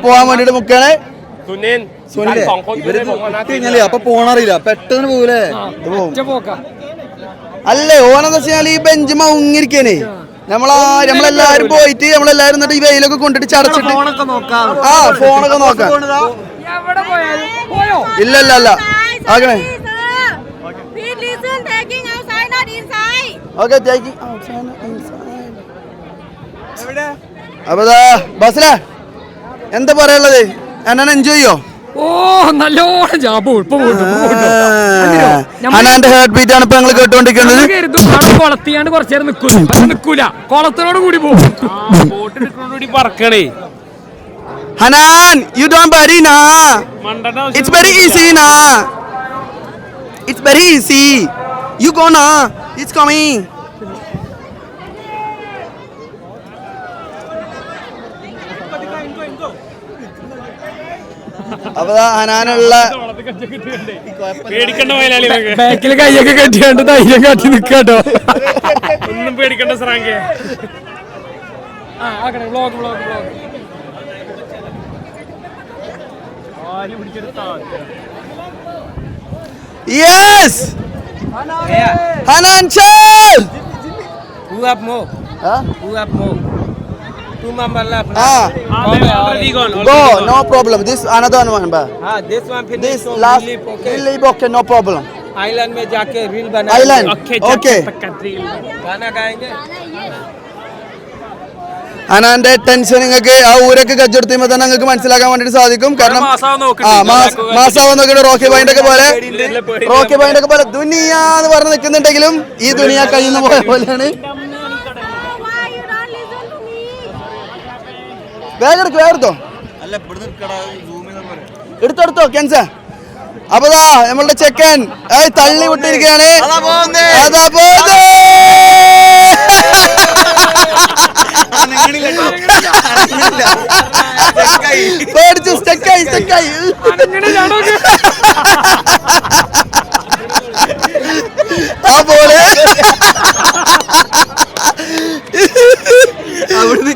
പോവാൻ വേണ്ടിട്ട് മുക്കാണ്. അപ്പൊ പോണറിയില്ല, പെട്ടെന്ന് പോകൂലേ. അല്ലേ ഓനെന്താ വെച്ചാൽ ഈ ബെഞ്ച് മൗങ്ങിരിക്കാനേ. നമ്മളെല്ലാരും പോയിട്ട് നമ്മളെല്ലാരും എന്നിട്ട് ഈ വെയിലൊക്കെ കൊണ്ടിട്ട് ചടച്ചിട്ട് ഫോണൊക്കെ നോക്കാം. ഇല്ല ആകണേ. ഓക്കെ അപ്പൊ ബസ്സിലെ എന്താ പറയാനുള്ളത്? എന്നാണ് എൻജോയ് ചെയ്യോ? ഓ നല്ലോണം ജാബ് അനാന്റെ ഹാർട്ട് ബീറ്റ് ആണ് ഇപ്പൊ ഞങ്ങൾ കേട്ടോണ്ടിരിക്കുന്നത്. കൊളത്തിയാണ്ട് കുറച്ചു നേരം നിക്കൂല, കൊളത്തിനോട് കൂടി പോകും. പറക്കണേ ഹനാൻ, you don't worry na. It's very easy na. It's very easy. You go na. It's coming. അപ്പൊ ഹനാനുള്ള ബാക്കിൽ കൈയൊക്കെ കെട്ടിയാണ്ട് ധൈര്യം കാട്ടി നിക്കാട്ടോ. ഒന്നും പേടിക്കണ്ട സ്രാങ്കേ. Yes! Hanan Chal! Who have more? Huh? Who have more? 2 members left. Already gone. Go, no problem. This another one, ba. This one finish. This so last we leave, okay. we'll leave, okay, no problem. Island में जाके reel बना. Island. Okay. गाना गाएंगे. അനാന്റെ tension നിങ്ങൾക്ക് ആ ഊരൊക്കെ കച്ചെടുത്തുമ്പോ തന്നെ നിങ്ങൾക്ക് മനസ്സിലാക്കാൻ വേണ്ടിട്ട് സാധിക്കും കാരണം മാസാവൻ നോക്കിയിട്ട് റോക്കി ബൈൻഡ് ഒക്കെ പോലെ ദുനിയാന്ന് പറഞ്ഞ് നിൽക്കുന്നുണ്ടെങ്കിലും ഈ ദുനിയ കയ്യിൽ നിന്ന് പോയ പോലെയാണ്. Why you don't listen to me? വേഗം എടുത്തോ എടുത്തോ ക്യാൻസ. അപ്പൊ നമ്മളുടെ ചെക്കൻ തള്ളി വിട്ടിരിക്കുകയാണ്. അതാ പോകുന്നേ. പേടിച്ചു സ്റ്റക്കായി. ആ പോലെ അവിടുന്ന്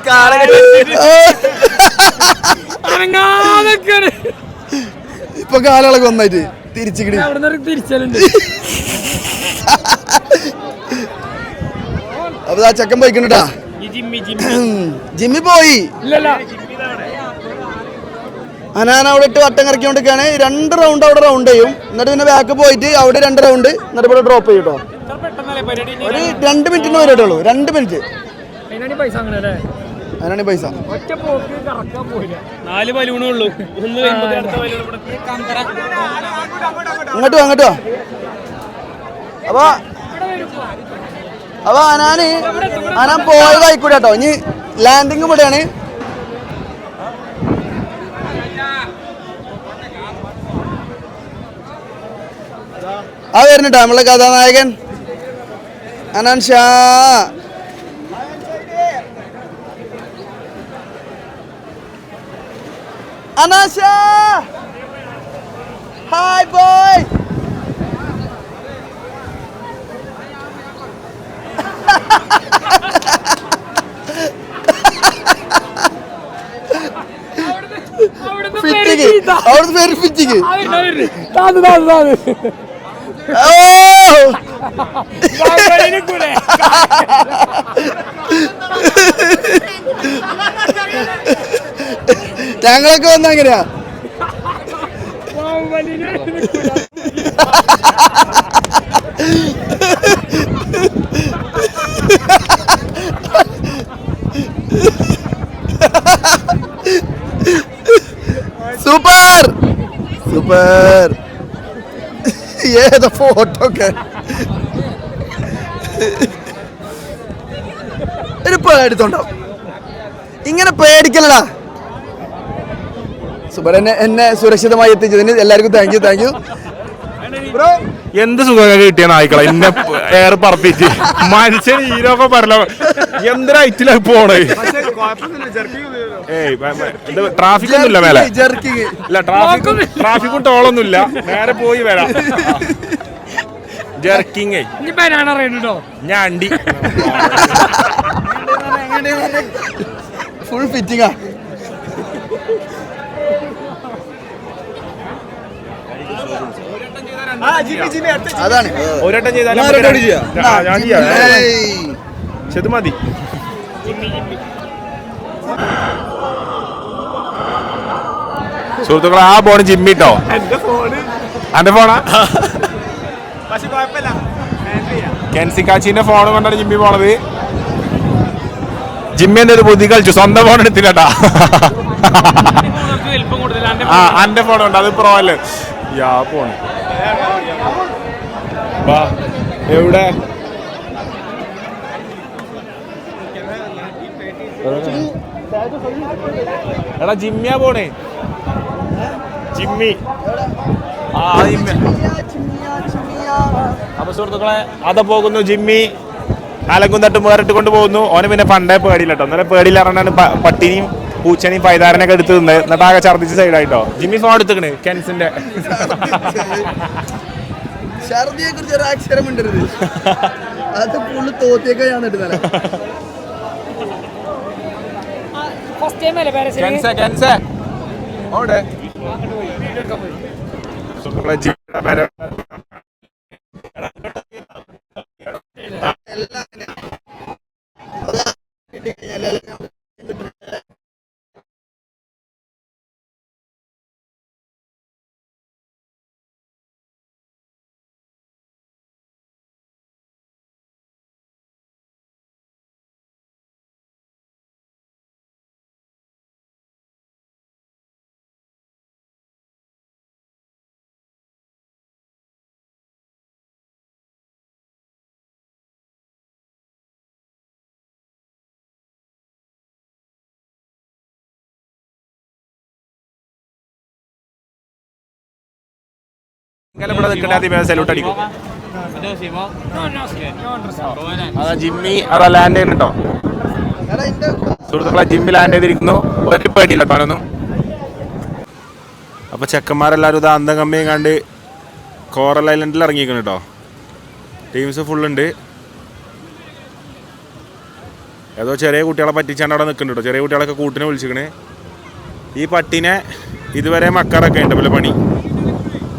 ഇപ്പൊ കാലളൊക്കെ ഒന്നായിട്ട് തിരിച്ചിടി തിരിച്ചലുണ്ട്. അപ്പൊ ആ ചെക്കൻ പോയിക്കണ്ടാ. ജിമ്മി പോയി. അനാൻ അവിടെ ഇട്ട് വട്ടം കറക്കിക്കൊണ്ടിരിക്കുകയാണ്. 2 റൗണ്ട് അവിടെ റൗണ്ട് ചെയ്യും. എന്നിട്ട് പിന്നെ ബാക്ക് പോയിട്ട് അവിടെ 2 റൗണ്ട് എന്നിട്ട് ഇവിടെ ഡ്രോപ്പ് ചെയ്യും കേട്ടോ. ഒരു 2 മിനിറ്റിന് വരട്ടുള്ളൂ. 2 മിനിറ്റ് അതിനാണ് പൈസ. നാല് ബലൂണേ ഉള്ളൂ. ഒന്ന് കഴിയുമ്പോൾ അടുത്ത ബലൂൺ അങ്ങോട്ട് വാ. അപ്പൊ അനാൻ പോയതായിക്കൂടെ കേട്ടോ. ഇനി ലാൻഡിങ് ഇവിടെയാണ്. ആ വരുന്നുട്ടോ നമ്മളെ കഥാനായകൻ അനാൻ ഷാ. Anan Shah hi boy. അവിടുത്തെ പേര് ഫിറ്റിക്ക്. ഞങ്ങളൊക്കെ വന്ന അങ്ങനെയാ. സൂപ്പർ ഏതാ ഫോട്ടോ ഒക്കെ ഒരു പേടിത്തോണ്ടോ. ഇങ്ങനെ പേടിക്കലടാ. സൂപ്പർ. എന്നെ സുരക്ഷിതമായി എത്തിച്ചതിന് എല്ലാവർക്കും താങ്ക് യു. എന്ത് സുഖമൊക്കെ കിട്ടിയ നായ്ക്കളെ എന്നെ ഏറെ പറപ്പിച്ച് മനുഷ്യൻ ഹീരോക്കെ പറഞ്ഞ എന്തൊരു ഐറ്റിലാ പോണേ. ട്രാഫിക് ഒന്നുമില്ല മേലെ. ഇല്ല ട്രാഫിക്കും ടോളൊന്നുമില്ല. നേരെ പോയി വരാം. ജർക്കിങ് ഞാൻ അണ്ടി ഫുൾ ഫിറ്റിംഗാ. അതാണ് ഒരട്ടം ചെയ്താലും ഞാൻ ചെയ്യാം. ഇത് മതി. സുഹൃത്തുക്കളെ ആ ഫോണ് ജിമ്മിട്ടോ. എന്റെ ഫോണാ. കെൻസിക്കാച്ചിന്റെ ഫോൺ കൊണ്ടാണ് ജിമ്മി പോണത്. ജിമ്മി എന്റെ ഒരു ബുദ്ധി കളിച്ചു. സ്വന്തം ഫോൺ എടുത്തില്ലട്ടാ. എന്റെ ഫോൺ ഉണ്ട്. അത് പ്രോ അല്ലേ. പോണ് എവിടെ എടാ ജിമ്മിയാ പോണേ. ജിമ്മി. അപ്പൊ സുഹൃത്തുക്കളെ അതാ പോകുന്നു ജിമ്മി. അലങ്കും തട്ടും വേറിട്ട് കൊണ്ട് പോകുന്നു. ഓന് പിന്നെ പണ്ടേ പേടിയില്ല കേട്ടോ. ഇന്നലെ പേടിയില്ല പറഞ്ഞാണ് പട്ടിനിയും പൂച്ചനെയും പൈതാരനൊക്കെ എടുത്ത് നിന്ന് എന്നിട്ട് ആകെ ഛർദ്ദിച്ച സൈഡായിട്ടോ. Jimmy phone എടുത്തിക്കണ് കെൻസിന്റെ. ഛർദിയെ കുറിച്ച് ഒരു അക്ഷരം ഉണ്ടരുത്. അത് ഫുള്ള് തോത്തിയൊക്കെ ഞാൻ ഇടുന്നല്ല. ജിമ്മി ഇവിടെ നിൽക്കേണ്ട ആദ്യം സല്യൂട്ട് അടിക്കും. അതാ ജിമ്മി അതാ ലാൻഡ് ചെയ്യുന്നുണ്ടോ സുഹൃത്തുക്കളെ? ജിമ്മി ലാൻഡ് ചെയ്തിരിക്കുന്നു. ഒരു പേടിയില്ല കേട്ടോ. അപ്പൊ ചെക്കന്മാരെല്ലാവരും ഇത് അന്തം കമ്മിയും കണ്ട് കോറൽ ഐലൻഡിൽ ഇറങ്ങിയിരിക്കുന്നു കേട്ടോ. ടീംസ് ഫുള്ളുണ്ട്. ഏതോ ചെറിയ കുട്ടികളെ പറ്റിച്ചാണ്ട് അവിടെ നിൽക്കുന്നുണ്ട് കേട്ടോ. ചെറിയ കുട്ടികളൊക്കെ കൂട്ടിനെ വിളിച്ചിരിക്കണേ. ഈ പട്ടീനെ ഇതുവരെ മക്കാറൊക്കെ ഉണ്ട് പോലെ പണി.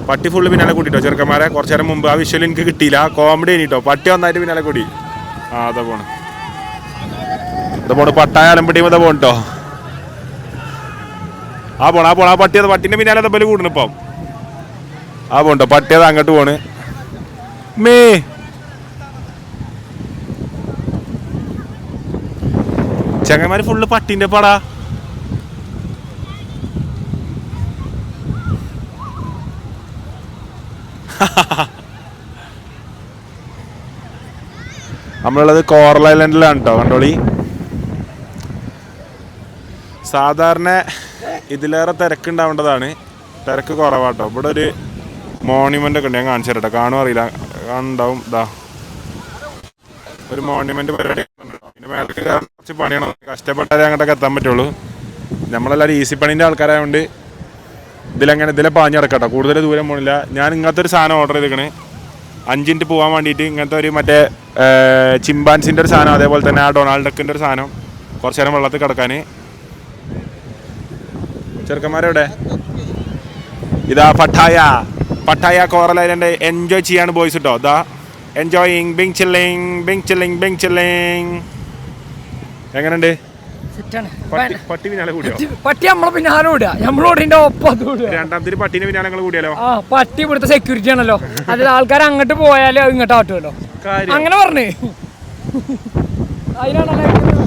പട്ടി ഫുള്ള് പിന്നാലെ കൂട്ടിട്ടോ ചെറുക്കന്മാരെ. കുറച്ചു നേരം മുമ്പ് ആ വിഷ്വൽ എനിക്ക് കിട്ടിയില്ല. കോമഡി കഴിഞ്ഞിട്ടോ. പട്ടി ഒന്നായിട്ട് പിന്നാലെ കൂടി. അതാ പോണ് പട്ടായ അലമ്പട്ടിയും ഇതാ പോണിട്ടോ. ആ പട്ടി അത് പട്ടിന്റെ പിന്നാലെ തപ്പല് കൂടണം ഇപ്പം. ആ പോണ്ടോ പട്ടി അത് അങ്ങോട്ട് പോണ്. മേ ചങ്ങന്മാര് ഫുള്ള് പട്ടിന്റെ പടാ. നമ്മളുള്ളത് കോറൽ ഐലൻഡിലാണ് കേട്ടോ. കണ്ടോളി. സാധാരണ ഇതിലേറെ തിരക്കുണ്ടാവേണ്ടതാണ്. തിരക്ക് കുറവാട്ടോ. ഇവിടെ ഒരു മോണ്യുമെൻ്റ് ഒക്കെ ഉണ്ട്. ഞാൻ കാണിച്ചു തരട്ടെ. കാണും അറിയില്ല. കാണുണ്ടാവും. ഇതാ ഒരു മോണ്യുമെൻ്റ് പരിപാടി. പിന്നെ മേലേക്ക് കുറച്ച് പണിയാണ്. കഷ്ടപ്പെട്ടാലേ അങ്ങോട്ടൊക്കെ എത്താൻ പറ്റുള്ളൂ. നമ്മളെല്ലാവരും ഈസി പണീൻ്റെ ആൾക്കാരായതുകൊണ്ട് ഇതിലെ പാഞ്ഞ് കിടക്കട്ടോ. കൂടുതൽ ദൂരം പോണില്ല. ഞാൻ ഇങ്ങനത്തെ ഒരു സാധനം ഓർഡർ ചെയ്തിരിക്കണേ. 5 മിനിറ്റ് പോകാൻ വേണ്ടിയിട്ട്. ഇങ്ങനത്തെ ഒരു മറ്റേ ചിമ്പാൻസിൻ്റെ ഒരു സാധനം. അതേപോലെ തന്നെ ആ ഡൊണാൾഡ് ഡക്കിൻ്റെ ഒരു സാധനം. കുറച്ച് നേരം വെള്ളത്തിൽ കിടക്കാൻ. ചെറുക്കന്മാരെവിടെ? ഇതാ പട്ടായ കോറൽ ഐലൻഡ് എൻജോയ് ചെയ്യാണ് ബോയ്സ് കേട്ടോ. ഇതാ എൻജോയിങ് ബിങ് ചില്ലിങ്. എങ്ങനെയുണ്ട്? പട്ടി പിന്നാലെ കൂടിയോ? പട്ടി നമ്മളെ പിന്നാലെ കൂടാ. നമ്മളോടിന്റെ ഒപ്പം രണ്ടാമത്തെ പട്ടീനെ പിന്നാലെ കൂടിയാലോ? ആ പട്ടി ഇവിടുത്തെ സെക്യൂരിറ്റി ആണല്ലോ. അതിൽ ആൾക്കാർ അങ്ങോട്ട് പോയാലേ ഇങ്ങോട്ട് ആട്ടുമല്ലോ. അങ്ങനെ പറഞ്ഞേ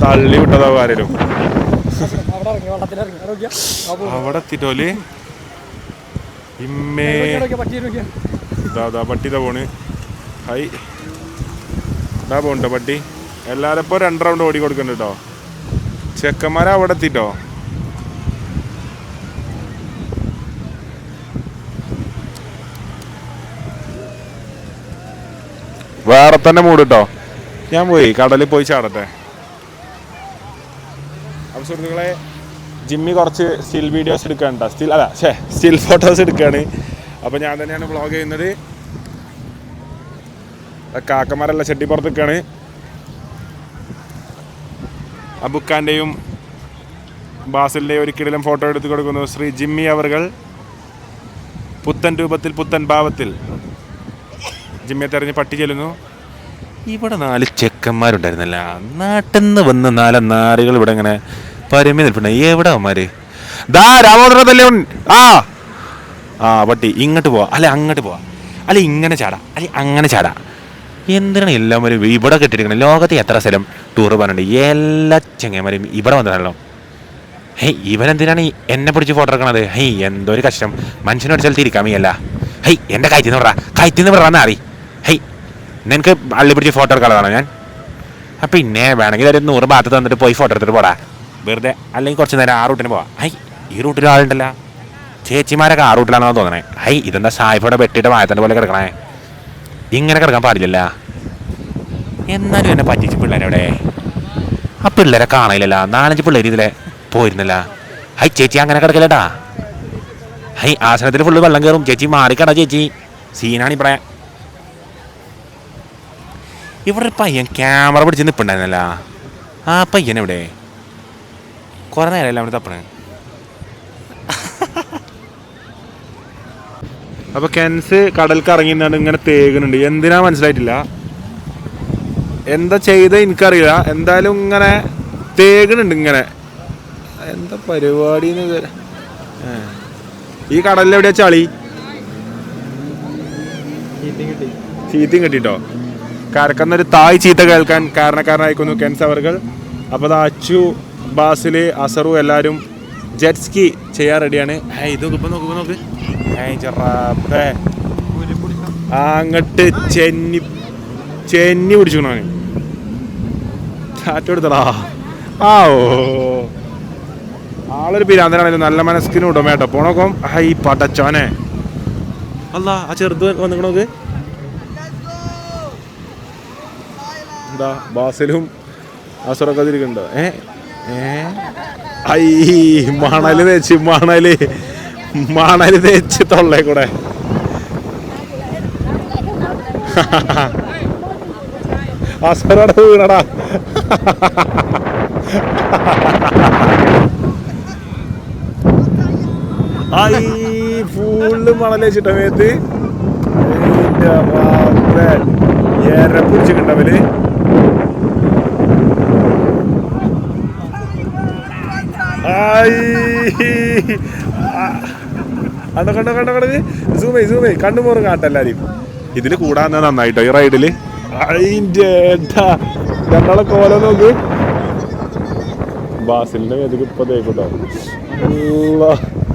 തള്ളി വിട്ടതോ ആരേലും അവിടെ എത്തിട്ടോല്. ഇമ്മേ പട്ടി ഇതാ പോണ്. ഹൈ ഇതാ പോണ്ടോ പട്ടി. എല്ലാവരും ഇപ്പോൾ 2 റൗണ്ട് ഓടി കൊടുക്കുന്നുണ്ട് കേട്ടോ. ചെക്കന്മാരെ അവിടെ എത്തിട്ടോ. വേറെ തന്നെ മൂട് കേട്ടോ. ഞാൻ പോയി കടലിൽ പോയി ചാടട്ടെ. അപ്പോൾ സുഹൃത്തുക്കളെ ജിമ്മി കുറച്ച് സ്റ്റിൽ വീഡിയോസ് എടുക്കാനുണ്ട. സ്റ്റിൽ ഫോട്ടോസ് എടുക്കുകയാണ്. അപ്പോൾ ഞാൻ തന്നെയാണ് വ്ളോഗ് ചെയ്യുന്നത്. കാക്കമാരെല്ലാം ചെട്ടിപ്പുറത്ത് നിൽക്കുകയാണ്. അബുക്കാൻ്റെയും ബാസിലിൻ്റെയും ഒരിക്കലും ഫോട്ടോ എടുത്ത് കൊടുക്കുന്നു ശ്രീ ജിമ്മി അവർകൾ. പുത്തൻ രൂപത്തിൽ പുത്തൻ ഭാവത്തിൽ ജിമ്മിയെ തെരഞ്ഞ് പട്ടി ചെല്ലുന്നു. ഇവിടെ 4 ചെക്കന്മാരുണ്ടായിരുന്നല്ല. നാട്ടിൽ നിന്ന് വന്ന് 4 നാറുകൾ ഇവിടെ ഇങ്ങനെ പരമി നിൽപ്പുണ്ട്. എവിടെ അവന്മാര്? രാമോദരല്ലേ. പട്ടി ഇങ്ങോട്ട് പോവാ, അല്ലെ അങ്ങോട്ട് പോവാ, അല്ലെ ഇങ്ങനെ ചാടാ, അല്ലെ അങ്ങനെ ചാടാ. എന്തിനാണ് എല്ലാവരും ഇവിടെ കെട്ടിയിരിക്കണം? ലോകത്ത് എത്ര സ്ഥലം ടൂർ പോകാനുണ്ട്. എല്ലാ ചെങ്ങന്മാരും ഇവിടെ വന്നിട്ടാണല്ലോ. ഇവനെന്തിനാണ് എന്നെ പിടിച്ച് ഫോട്ടോ എടുക്കണത്? എന്തോ ഒരു കഷ്ടം. മനുഷ്യനൊരു സ്ഥലത്ത് ഇരിക്കാൻ വയ്യല്ല. എൻ്റെ കയറ്റിന്ന് വിടാന്ന് അറി. നിനക്ക് അള്ളി പിടിച്ച് ഫോട്ടോ എടുക്കാനുള്ളതാണോ ഞാൻ? പിന്നെ വേണമെങ്കിൽ ഒരു 100 ഭാഗത്ത് തന്നിട്ട് പോയി ഫോട്ടോ എടുത്തിട്ട് പോടാ വെറുതെ. അല്ലെങ്കിൽ കുറച്ച് നേരം ആ റൂട്ടിന് പോവാം. ഈ റൂട്ടിൽ ആളുണ്ടല്ലോ. ചേച്ചിമാരൊക്കെ ആ റൂട്ടിലാണോ തോന്നണേ. ഇതെന്താ സായിഫോടെ വെട്ടിയിട്ട് വായത്തൻ്റെ പോലെ കിടക്കണേ. ഇങ്ങനെ കിടക്കാൻ പാടില്ലല്ല. എന്നാലും എന്നെ പറ്റിച്ച് പിള്ളേരവിടെ. ആ പിള്ളേരെ കാണയില്ലല്ലോ. 4-5 പിള്ളേർ ഇതിലെ പോയിരുന്നില്ല. ചേച്ചി അങ്ങനെ കിടക്കില്ലട്ടാ. ആസനത്തിൽ ഫുള്ള് വെള്ളം കയറും. ചേച്ചി മാറിക്കടാ ചേച്ചി. സീനാണ് ഇവിടെ. ഇവിടെ പയ്യൻ ക്യാമറ പിടിച്ച് നിൽപ്പുണ്ടായിരുന്നല്ല. ആ പയ്യൻ എവിടെ? കുറെ നേരമല്ല അവിടെ തപ്പണേ. അപ്പൊ കെൻസ് കടൽക്ക് ഇറങ്ങിന്നാണ് ഇങ്ങനെ തേകുന്നുണ്ട്. എന്തിനാ മനസ്സിലായിട്ടില്ല. എന്താ ചെയ്ത് എനിക്കറിയില്ല. എന്തായാലും ഇങ്ങനെ തേകുന്നുണ്ട്. ഇങ്ങനെ എന്താ പരിപാടി? ഈ കടലിൽ എവിടെയാ ചളി? ചീത്തയും കിട്ടിട്ടോ. കരക്കുന്നൊരു തായ് ചീത്ത കേൾക്കാൻ കാരണക്കാരനായിക്കുന്നു കെൻസ് അവർകൾ. അപ്പോൾ അത് അച്ചു, ബാസില്, അസറു എല്ലാവരും ജെറ്റ് സ്കി ചെയ്യാൻ റെഡിയാണ്. ഇതൊക്കെ നോക്ക്. അങ്ങട്ട് ചെന്നി പിടിച്ചു ചാറ്റ് എടുത്തടാ. ആളൊരു പിരാന്തനാണെങ്കിലും നല്ല മനസ്കിനും ഉടമേട്ടോ. പോണോക്കാം. പടച്ചോനെ അല്ല ആ ചെറുത് വന്നിക്കണോക്ക് എന്താ ബാസിലും അസറൊക്കെ തിരിക്കണ്ടോ? ഐ മണല് തേച്ച് തൊള്ളേ കൂടെ. അസറോടെ വീണടാ. ഐ ഫുള്ള് മണലേച്ചിട്ട മേത്ത് ഏറെ പിടിച്ചിട്ടുണ്ടവര്. കണ്ടത് സൂമേ കണ്ണുമോറും കാട്ടെല്ലാരും ഇതില് കൂടാൻ നന്നായിട്ടോ ഈ റൈഡില്. അതിന്റെ രണ്ടാളെ കോല നോക്ക്. ബാസിലിന്റെ മേതക്ക് ഇപ്പൊ തേക്കുണ്ടോ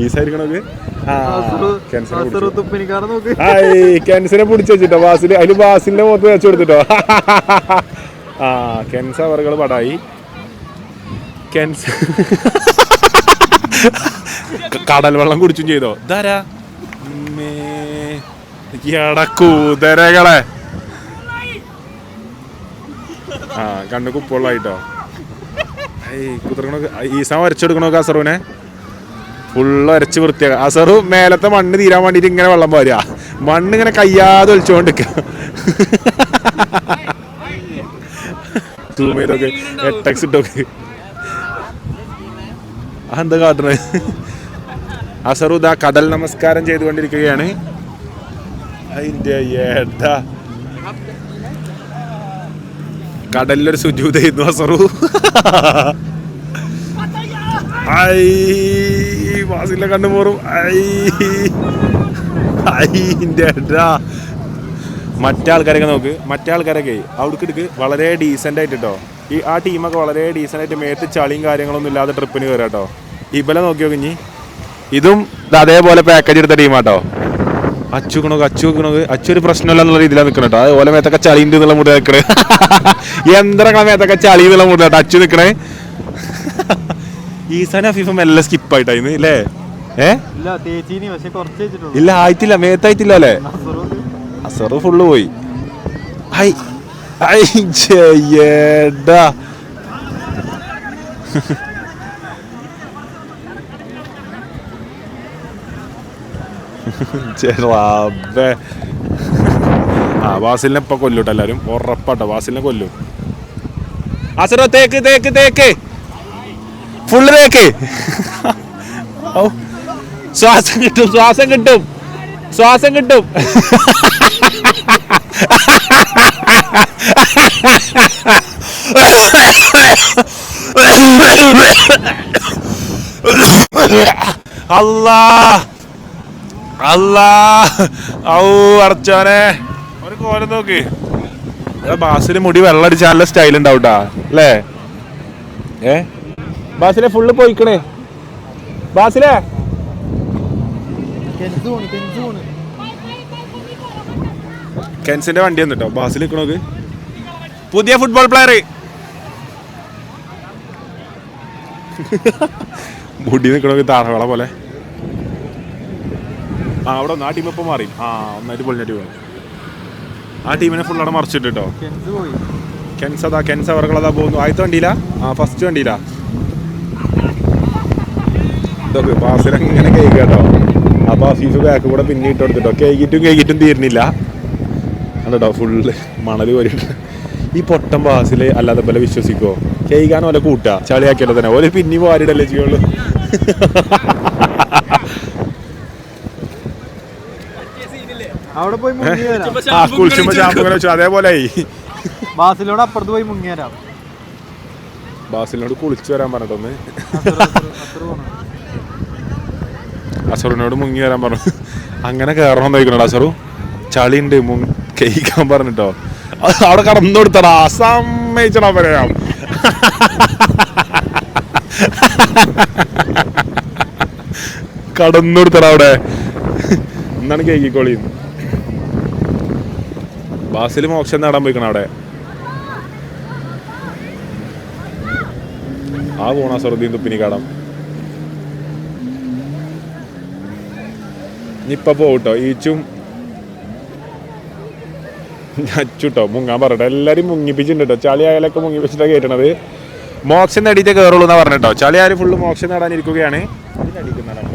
ഈ സൈഡിക്കണോക്ക്. കെൻസിനെ പിടിച്ച് വെച്ചിട്ടോ ബാസില്. അതില് ബാസിലിന്റെ മുഖത്ത് വെച്ചു കൊടുത്തിട്ടോ. കെൻസ അവറുകൾ പടായി. കെൻസ് കടൽ വെള്ളം കുടിച്ചും ചെയ്തോ. ഇതാരാ കൂതരകളെ. കണ്ണ് കുപ്പുള്ളായിട്ടോ. കുതിർക്കണ ഈസാൻ വരച്ചെടുക്കണോക്കെ അസറുവിനെ ഫുള്ള് വരച്ച് വൃത്തിയാക്കുക. അസറു മേലത്തെ മണ്ണ് തീരാൻ വേണ്ടിട്ട് ഇങ്ങനെ വെള്ളം പോരുക. മണ്ണ് ഇങ്ങനെ കയ്യാതെ ഒളിച്ചുകൊണ്ടിരിക്കുക. സൂം ചെയ്തൊക്കെ എട്ടക്സ് ഇട്ടോക്ക്. എന്താ കാട്ടണേ? അസറു ഇതാ കടൽ നമസ്കാരം ചെയ്തുകൊണ്ടിരിക്കുകയാണ്. അതിന്റെ ഏട്ടാ കടലിലൊരു സുജൂദ് ചെയ്യുന്നു അസറു. വാസിലെ കണ്ണുമോറും. മറ്റേ ആൾക്കാരൊക്കെ നോക്ക്. മറ്റേ ആൾക്കാരൊക്കെ അവിടേക്ക് വളരെ ഡീസൻ്റ് ആയിട്ട് കേട്ടോ. ആ ടീമൊക്കെ വളരെ ഡീസൻ്റ് ആയിട്ട് മേത്ത് ചളിയും കാര്യങ്ങളൊന്നും ഇല്ലാതെ ട്രിപ്പിന് കയറാം കേട്ടോ. ഇബലെ നോക്കിയോ കുഞ്ഞി. ഇതും അതേപോലെ പാക്കേജ് എടുത്ത ടീമാട്ടോ. അച്ചു ഒരു പ്രശ്നമില്ല എന്നുള്ള രീതിയിലാണ് നിൽക്കണം കേട്ടോ. അതുപോലെ മേത്തൊക്കെ ചളി ഉണ്ട് എന്നുള്ള മുടി നിൽക്കണേ. യന്ത്രങ്ങളെ മേത്തൊക്കെ ചളി എന്നുള്ള മുടി കേട്ടോ അച്ചു നിൽക്കണേ. ഈസാന അഫീഫും എല്ലാം സ്കിപ്പായിട്ടായിരുന്നു അല്ലേ? ഇല്ല ആയിട്ടില്ല, മേത്തായിട്ടില്ല അല്ലേ? അസറ് ഫുള്ള് പോയി. വാസിലിനെ ഇപ്പൊ കൊല്ലൂട്ടോ എല്ലാരും. ഉറപ്പാട്ടോ വാസിലിനെ കൊല്ലും. അസറോ തേക്ക് ഫുള്ള് തേക്ക്. ശ്വാസം കിട്ടും. അടച്ചോനെ ഒരു കോലം നോക്ക്. ബാസില് മുടി വെള്ളം അടിച്ച നല്ല സ്റ്റൈൽ ഉണ്ടാവൂട്ടാ അല്ലേ? ബാസിലെ ഫുള്ള് പോയിക്കണേ. ബാസിലെ കെൻസിന്റെ വണ്ടി വന്നിട്ടോ. ബാസിൽ നിൽക്കണോക്ക് പുതിയ ഫുട്ബോൾ പ്ലെയർ. മുടി നിൽക്കണോക്ക് താറവള പോലെ. അവിടെ ആ ടീം ഇപ്പം മാറി. ഒന്നായിട്ട് പൊളിഞ്ഞിട്ട് പോയി. ആ ടീമിനെ ഫുൾ അവിടെ മറിച്ചിട്ട് കേട്ടോ. കെൻസ് അവർക്കുള്ളതാ പോകുന്നു. ആദ്യത്തെ വണ്ടിയില്ല, ഫസ്റ്റ് വണ്ടിയില്ല. ഇതൊക്കെ ബാസിൽ അങ്ങനെ കേക്ക് കേട്ടോ. അപ്പൊ അഫീഫ് ബാക്ക് കൂടെ പിന്നെ ഇട്ട് കൊടുത്തിട്ടോ. കേക്കിട്ടും തീരുന്നില്ല കേട്ടോ. ഫുള്ള് മണല് കോരിട്ട് ഈ പൊട്ടൻ ബാസില് അല്ലാതെ പോലെ വിശ്വസിക്കുവോ? കേൾക്കാൻ പോലെ കൂട്ടാ ചളിയാക്കിയല്ലോ തന്നെ. ഓല് പിന്നെ വാരിടല്ലേ ചെയ്യുള്ളൂ. അവിടെ പോയി കുളിച്ചുമ്പോ ഷാമ്പുങ്ങനെ വെച്ചു. അതേപോലെ ബാസിലോട് അപ്പുറത്ത് പോയി മുങ്ങിയരാം. ബാസിലിനോട് കുളിച്ചു വരാൻ പറഞ്ഞിട്ടൊന്ന്. അസറിനോട് മുങ്ങി വരാൻ പറഞ്ഞു. അങ്ങനെ കയറണം നോക്കണോ അസറു. ചളി ഉണ്ട് കേൾക്കാൻ പറഞ്ഞിട്ടോ. അവിടെ കടന്നു കൊടുത്തടാ. സമ്മതിച്ചടാ പറയാം. കടന്നു കൊടുത്തടാ അവിടെ. എന്താണ് കേക്കിക്കോളി. ബാസിൽ മോക്ഷം നേടാൻ പോയിക്കണം അവിടെ. പോണ സറുദ്ദീൻ തുപ്പിനിക്കാടം. ഇനിയിപ്പോൾ പോകട്ടോ. ഈച്ചും അച്ചുട്ടോ മുങ്ങാൻ പറഞ്ഞിട്ടോ എല്ലാവരും മുങ്ങിപ്പിച്ചിട്ടുണ്ട് കേട്ടോ. ചളി ആയാലൊക്കെ മുങ്ങിപ്പിച്ചിട്ടാണ് കയറ്റണത്. മോക്ഷം നേടിയിട്ട് കയറുള്ളൂ എന്നാണ് പറഞ്ഞിട്ടോ. ചളി ആയാലും ഫുള്ള് മോക്ഷം നേടാനിരിക്കുകയാണ്. അതിനടിക്കുന്നതാണ്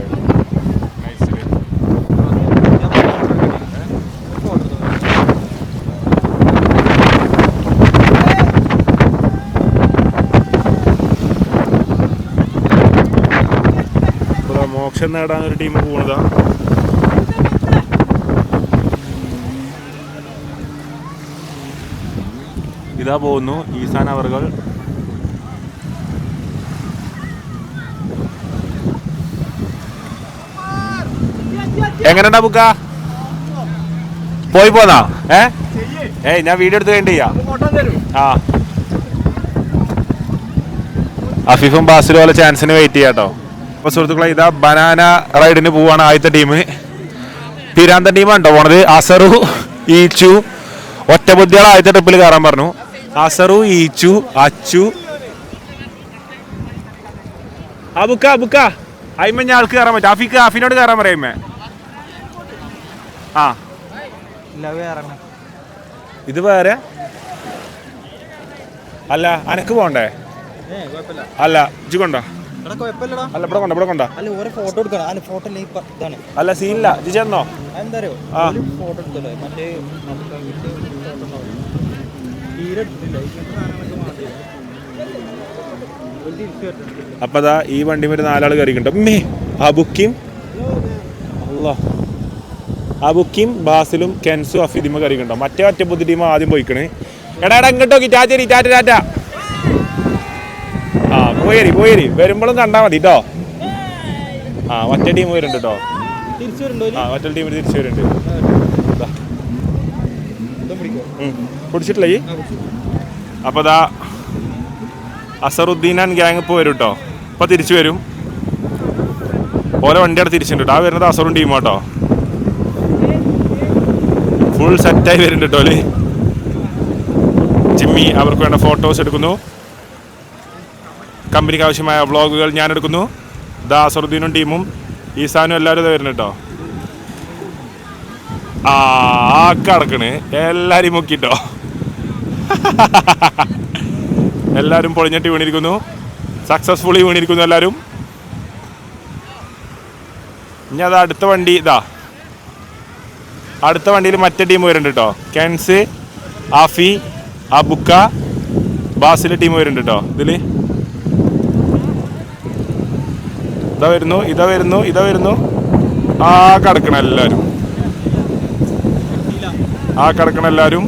നമ്മൾ മോക്ഷം നേടാൻ ഒരു ടീം പോകുന്നതാ. ഇതാ പോകുന്നു ഈസാൻ അവർകൾ. എങ്ങനെയുണ്ടാ ബുക്ക പോയി പോന്നാ? ഏയ് ഞാൻ വീഡിയോ എടുത്ത് വേണ്ടി ആ അഫീഫും ബാസിലും പോലെ ചാൻസിന് വെയിറ്റ് ചെയ്യാട്ടോ. അപ്പൊ സുഹൃത്തുക്കളെ ഇതാ ബനാന റൈഡിന് പോവാണ് ആദ്യത്തെ ടീം. പിരാന്തൻ ടീമാണോ പോണത്. അസറു ഈച്ചു ഒറ്റ ബുദ്ധികളെ ആദ്യത്തെ ട്രിപ്പിൽ കയറാൻ പറഞ്ഞു. അസറു ഈച്ചു അച്ചു ബുക്ക അയിമ ഞാൾക്ക് കയറാൻ പറ്റും. അഫിനോട് കയറാൻ പറയാമേ. ആ ഇത് വേറെ അല്ല അനക്ക് പോണ്ടേ? അല്ല ഇജ്ജ് കൊണ്ടോ? അല്ല ഇവിടെ കൊണ്ട അല്ല സീനില്ല. ഇജ്ജ് ചെന്നോ? അപ്പൊ അതാ ഈ വണ്ടി ഒരു 4 ആൾ കയറിക്കുണ്ട്. അബുക്കിം ബാസിലും കെൻസും അഫീദിമ കയറിക്കുണ്ടോ. മറ്റേ ഒറ്റ പുതിയ ടീം ആദ്യം പോയിക്കണ്. എടാ ഇങ്ങോട്ടോ ടാറ്റ ആ പോയേരി വരുമ്പോഴും കണ്ടാ മതി കേട്ടോ. ആ മറ്റേ ടീം വരുന്നുണ്ട് കേട്ടോ. ആ മറ്റേ ടീം തിരിച്ചു വരുന്നുണ്ട്. പിടിച്ചിട്ടില്ല ഈ. അപ്പൊ ദാ അസറുദ്ദീൻ ആൻഡ് ഗ്യാങ് ഇപ്പോൾ വരും കേട്ടോ. ഇപ്പൊ തിരിച്ചു വരും. ഓരോ വണ്ടിയാണ് തിരിച്ചിട്ടുണ്ട്. ആ വരുന്നത് അസറും ടീം കേട്ടോ. ഫുൾ സെറ്റായി വരുന്നുണ്ട് കേട്ടോ. അല്ലേ ജിമ്മി അവർക്ക് വേണ്ട ഫോട്ടോസ് എടുക്കുന്നു. കമ്പനിക്ക് ആവശ്യമായ വ്ളോഗുകൾ ഞാൻ എടുക്കുന്നു. ദാ അസറുദ്ദീനും ടീമും ഈസാനും എല്ലാവരും ഇത് വരുന്നു കേട്ടോ. ആ കടക്കണ് എല്ലാരും മുക്കിട്ടോ. എല്ലാരും പൊളിഞ്ഞിട്ട് വീണിരിക്കുന്നു. സക്സസ്ഫുള്ളി വീണിരിക്കുന്നു എല്ലാരും. ഇനി അത് അടുത്ത വണ്ടി ഇതാ. അടുത്ത വണ്ടിയിൽ മറ്റേ ടീം വരുന്നുണ്ട് കേട്ടോ. കെൻസ് ആഫി അബുക്ക ബാസിലെ ടീം വരുന്നുണ്ട് കേട്ടോ. ഇതില് ഇതാ വരുന്നു. ആ കടക്കണ എല്ലാരും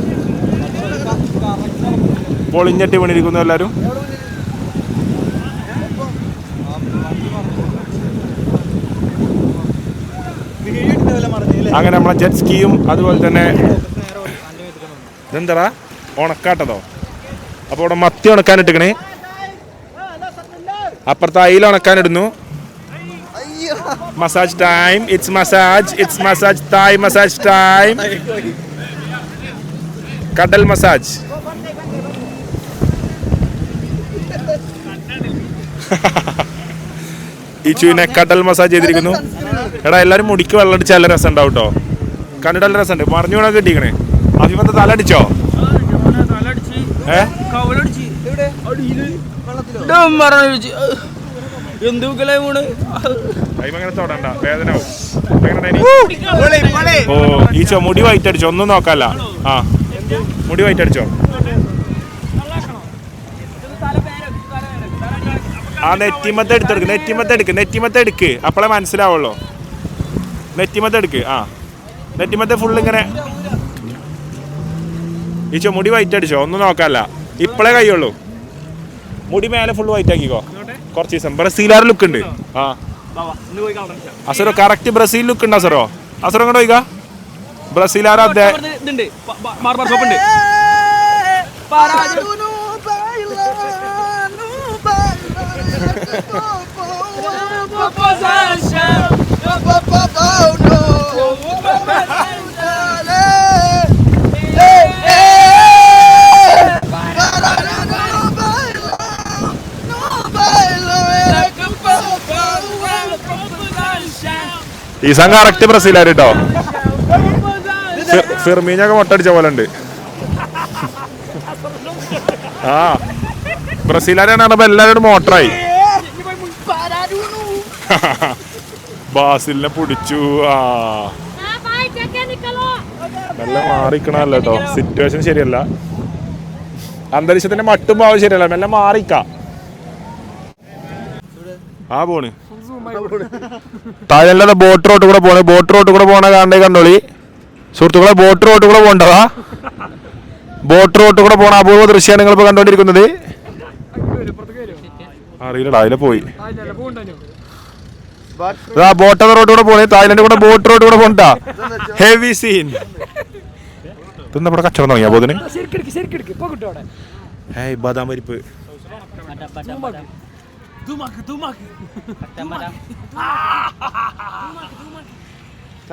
പൊളിഞ്ഞിട്ട് വീണിരിക്കുന്നു എല്ലാരും. അങ്ങനെ നമ്മളെ ജെറ്റ് സ്കീയും അതുപോലെ തന്നെ ഇതെന്താ ഉണക്കാട്ടതോ. അപ്പോൾ ഇവിടെ മത്തി ഉണക്കാൻ ഇട്ടിക്കണേ. അപ്പുറത്ത് അയില ഉണക്കാൻ ഇടുന്നു. Massage time. It's massage Thai massage time. കടൽ മസാജ്. ഈ ചൂനെ കടൽ മസാജ് ചെയ്തിരിക്കുന്നു. എടാ എല്ലാരും മുടിക്ക് വെള്ളം അടിച്ച് നല്ല രസം ഉണ്ടാവും കേട്ടോ. കണ്ടിട്ട് നല്ല രസമുണ്ട്. മറിഞ്ഞു വീണ കിട്ടിക്കണേ. അഭിമത്തെ തല അടിച്ചോ? അങ്ങനെ തൊടണ്ട, വേദനാവും. ഓ ഈച്ചോ മുടി വൈറ്റ് അടിച്ചോ? ഒന്നും നോക്കാല്ല. ആ മുടി വൈറ്റ് അടിച്ചോ? ആ നെറ്റിമത്തെ എടുക്ക്. അപ്പോഴേ മനസ്സിലാവുള്ളൂ. നെറ്റിമത്തെ എടുക്ക്. ആ നെറ്റിമത്തെ ഫുള്ള് ഇങ്ങനെ. ഈച്ചോ മുടി വൈറ്റ് അടിച്ചോ? ഒന്നും നോക്കാല്ല. ഇപ്പോഴേ കഴിയുള്ളൂ. മുടി മേലെ ഫുള്ള് വൈറ്റ് ആക്കിക്കോ. കുറച്ച് ദിവസം ബ്രസീലാർ ലുക്ക് ഉണ്ട്. ആ അസറോ കറക്റ്റ് ബ്രസീൽ ലുക്ക് ഉണ്ട്. അസറോ ഇങ്ങോട്ട് പോയിക്കാ. ബ്രസീലാർ അതെ ഈ സംഘം കറക്റ്റ് ബ്രസീലാർ കേട്ടോ. ഫിർമീനൊക്കെ മുട്ടടിച്ച പോലെ ഉണ്ട്. ആ ബ്രസീലാരാണ് പറഞ്ഞപ്പോ എല്ലാവരും മോട്ടറായി. ബാസിലിനെ പിടിച്ചു. ആ നല്ല മാറിക്കണല്ലോ കേട്ടോ, സിറ്റുവേഷൻ ശരിയല്ല, അന്തരീക്ഷത്തിന്റെ മട്ടും ഭാവം ശരിയല്ല, മെല്ലെ മാറിക്ക. ആ പോണ് താഴെ ബോട്ട് റോട്ട് കൂടെ പോണ്. ബോട്ട് റോട്ട് കൂടെ പോണ കാണണ്ടേ കണ്ടോളി സുഹൃത്തുക്കളെ. ബോട്ട് റോട്ട് കൂടെ പോണ്ടതാ, ബോട്ട് റോട്ട് കൂടെ പോണ അപൂർവ ദൃശ്യമാണ് നിങ്ങളിപ്പോ കണ്ടോണ്ടിരിക്കുന്നത്. അറിയില്ലടാ, അതിലെ പോയി. ബോട്ട് റോഡ് കൂടെ പോണേ, തായ്ലൻഡ് കൂടെ ബോട്ട് റോഡ് കൂടെ പോണ്ടാ. Heavy scene. ഇതൊന്നും ഇവിടെ കച്ചവടം തുടങ്ങിയാ പോതിന്. ഏയ് ബദാം പരിപ്പ്.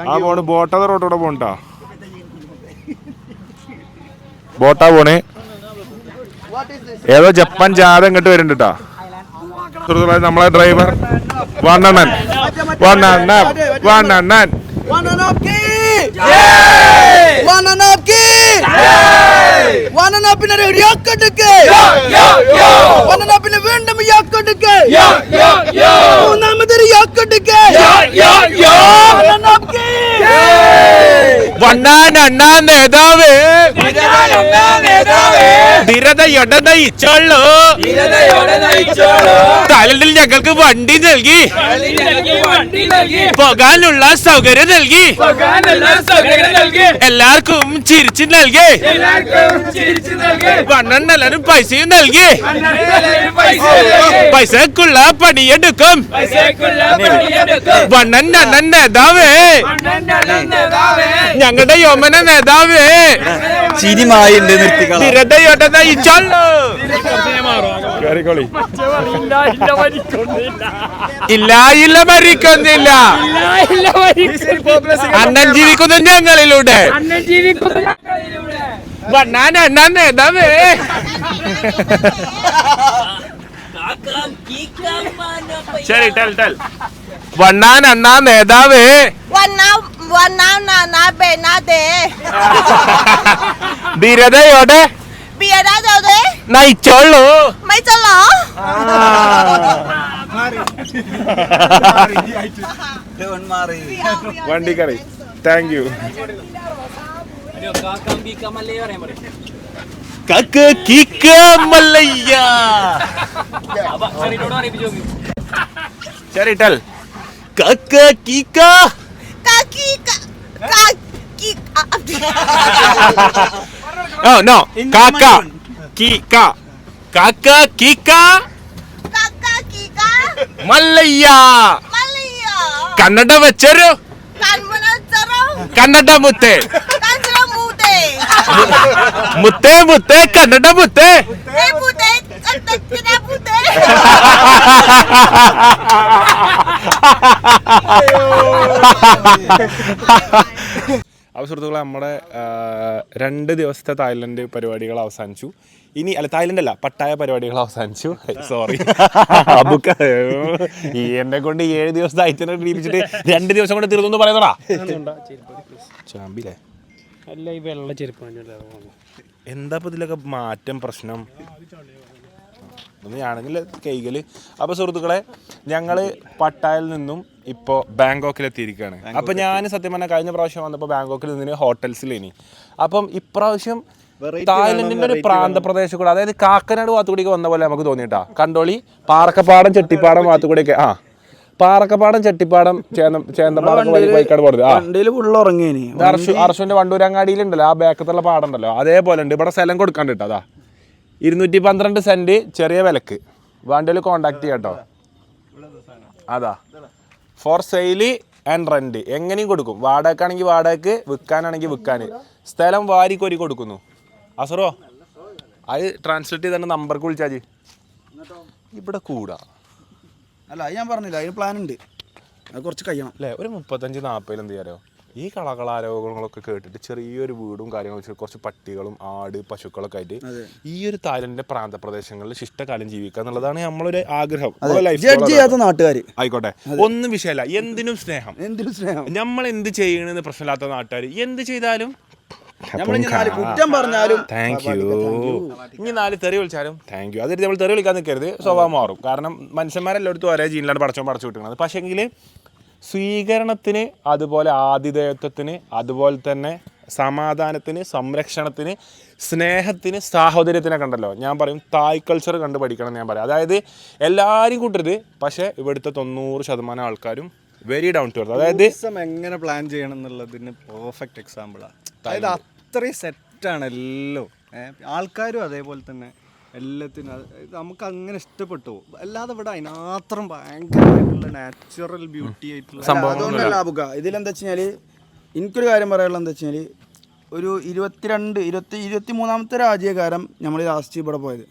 ആ പോണ് ബോട്ട റോഡ് കൂടെ പോണ്ടാ. ബോട്ടാ പോണേ. ഏതോ ജപ്പാൻ ജാഥ ഇങ്ങോട്ട് വരുന്നുണ്ട് കേട്ടാ. നമ്മളെ ഡ്രൈവർ വണ്ണണ്ണൻ. നേതാവേ ധീരതയോടെ നയിച്ചോളൂ. തായ്ലൻഡിൽ ഞങ്ങൾക്ക് വണ്ടി നൽകി, പോകാനുള്ള സൗകര്യം നൽകി, എല്ലാവർക്കും ചിരിച്ചു നൽകി, വണ്ണെല്ലാരും പൈസയും നൽകി. പൈസക്കുള്ള പണിയെടുക്കും വണ്ണൻ നേതാവേ, ഞങ്ങളുടെ യോമന നേതാവേ. ചിരിമായിണ്ട് നിർത്തിക്കള. ധീരതയോടെ നയിച്ചോളൂ. ഇല്ല മരിക്കുന്നില്ല, അണ്ണൻ ജീവിക്കുന്നു ഞങ്ങളിലൂടെ. വണ്ണാൻ അണ്ണാൻ നേതാവേ. ശരി ടെൽ വണ്ണാൻ അണ്ണാ നേതാവേ. ധീരതയോടെ നയിച്ചോളൂ. വണ്ടിക്കറി. Thank you. ശരി ടെൽ. Oh no, kaka, kika, kaka, kika, Malaya, Kannada vecharu, Kannada mutte, mutte, Kannada mutte. അപ്പോൾ സുഹൃത്തുക്കളെ, നമ്മുടെ 2 ദിവസത്തെ തായ്ലൻഡ് പരിപാടികൾ അവസാനിച്ചു. ഇനി അല്ല, തായ്ലൻഡ് അല്ല, പട്ടായ പരിപാടികൾ അവസാനിച്ചു. സോറി, ഈ എന്നെ കൊണ്ട് 7 ദിവസത്തെ ഐറ്റം ഡീലിച്ചിട്ട് 2 ദിവസം കൊണ്ട് തീർന്നു പറയുന്നടാ. ചാമ്പില്ലേ അല്ല, ഈ വെള്ള ചെരുപ്പ് എന്താ ഇപ്പം ഇതിലൊക്കെ മാറ്റം പ്രശ്നം ഒന്നാണെങ്കിൽ കൈകൾ. അപ്പോൾ സുഹൃത്തുക്കളെ, ഞങ്ങൾ പട്ടായയിൽ നിന്നും ഇപ്പോൾ ബാങ്കോക്കിലെത്തിയിരിക്കുകയാണ്. അപ്പോൾ ഞാൻ സത്യം പറഞ്ഞാൽ കഴിഞ്ഞ പ്രാവശ്യം വന്നപ്പോൾ ബാങ്കോക്കിൽ നിന്നിന് ഹോട്ടൽസിലേനി. അപ്പം ഇപ്രാവശ്യം തായ്ലൻഡിൻ്റെ ഒരു പ്രാന്തപ്രദേശം കൂടെ, അതായത് കാക്കനാട് ഭാഗത്തുകൂടിയൊക്കെ വന്ന പോലെ നമുക്ക് തോന്നിയിട്ടാ. കണ്ടോളി, പാറക്കപ്പാടം ചെട്ടിപ്പാടം ഭാഗത്തുകൂടിയൊക്കെ. ആ പാറക്കപ്പാടം ചെട്ടിപ്പാടം ചേന്തപ്പാടം വൈക്കാട് പോകുന്നത്. അർഷുവിൻ്റെ വണ്ടൂരങ്ങാടിയിലുണ്ടല്ലോ, ആ ബാക്കത്തുള്ള പാടം ഉണ്ടല്ലോ, അതേപോലെ ഉണ്ട്. ഇവിടെ സ്ഥലം കൊടുക്കാണ്ട് കേട്ടോ. അതാ 212 സെന്റ് ചെറിയ വിലക്ക്. വേണ്ടതിൽ കോണ്ടാക്ട് ചെയ്യാം കേട്ടോ. അതാ ഫോർ സെയില് ആൻഡ് റെന്റ് എങ്ങനെയും കൊടുക്കും. വാടകക്കാണെങ്കിൽ വാടകക്ക്, വിൽക്കാനാണെങ്കിൽ വിൽക്കാൻ. സ്ഥലം വാരിക്കൊരി കൊടുക്കുന്നു. അസറോ അത് ട്രാൻസ്ലേറ്റ് ചെയ്ത നമ്പർക്ക് വിളിച്ചാൽ ഇവിടെ കൂടാ. അല്ല, അത് ഞാൻ പറഞ്ഞില്ല, അതിന് പ്ലാൻ ഉണ്ട്. അത് കുറച്ച് കഴിയണം അല്ലേ. ഒരു 35-40 എന്ത് ചെയ്യാറോ. ഈ കളകളാരോഗങ്ങളൊക്കെ കേട്ടിട്ട് ചെറിയൊരു വീടും കാര്യങ്ങളും വെച്ചിട്ട് കുറച്ച് പട്ടികളും ആട് പശുക്കളൊക്കെ ആയിട്ട് ഈ ഒരു തായ്ലൻഡിന്റെ പ്രാന്തപ്രദേശങ്ങളിൽ ശിഷ്ടകാലം ജീവിക്കുക എന്നുള്ളതാണ് നമ്മളൊരു ആഗ്രഹം. നാട്ടുകാർ ആയിക്കോട്ടെ, ഒന്നും വിഷയമല്ല. എന്തിനും സ്നേഹം. നമ്മൾ എന്ത് ചെയ്യണമെന്ന് പ്രശ്നമില്ലാത്ത നാട്ടുകാർ എന്ത് ചെയ്താലും നമ്മളിനി 4 കുറ്റം പറഞ്ഞാലും താങ്ക് യു. ഇനി 4 തെറി വിളിച്ചാലും താങ്ക് യു. അതായത് നമ്മൾ തെറി വിളിക്കാൻ നിൽക്കരുത്, സ്വഭാവം മാറും. കാരണം മനുഷ്യന്മാരെല്ലായിടത്തും ഒരേ ജീനിലാണ് പടച്ചു വിട്ടുന്നത്. പക്ഷേങ്കിൽ സ്വീകരണത്തിന്, അതുപോലെ ആതിഥേയത്വത്തിന്, അതുപോലെ തന്നെ സമാധാനത്തിന്, സംരക്ഷണത്തിന്, സ്നേഹത്തിന്, സാഹോദര്യത്തിനൊക്കെ ഉണ്ടല്ലോ. ഞാൻ പറയും തായ് കൾച്ചർ കണ്ട് പഠിക്കണം എന്ന് ഞാൻ പറയും. അതായത് എല്ലാവരും കൂട്ടരുത്, പക്ഷേ ഇവിടുത്തെ 90% ആൾക്കാരും വെരി ഡൗൺ ടു എർത്ത്. അതായത് എങ്ങനെ പ്ലാൻ ചെയ്യണം എന്നുള്ളതിന് പെർഫെക്റ്റ് എക്സാമ്പിളാണ്. അതായത് അത്രയും സെറ്റാണ് എല്ലാം. ആൾക്കാരും അതേപോലെ തന്നെ എല്ലാത്തിനും നമുക്ക് അങ്ങനെ ഇഷ്ടപ്പെട്ടു. അല്ലാതെ ഇവിടെ അതിനാത്രം ഭയങ്കരമായിട്ടുള്ള നാച്ചുറൽ ബ്യൂട്ടി ആയിട്ടുള്ള അതൊന്നുമല്ല അബുക്ക. ഇതിലെന്താ വെച്ച് കഴിഞ്ഞാൽ എനിക്കൊരു കാര്യം പറയാനുള്ളത് എന്താ വെച്ച് കഴിഞ്ഞാൽ ഒരു 23-ാമത്തെ രാജ്യകാരം നമ്മൾ ലാസ്റ്റ് ഇവിടെ പോയത്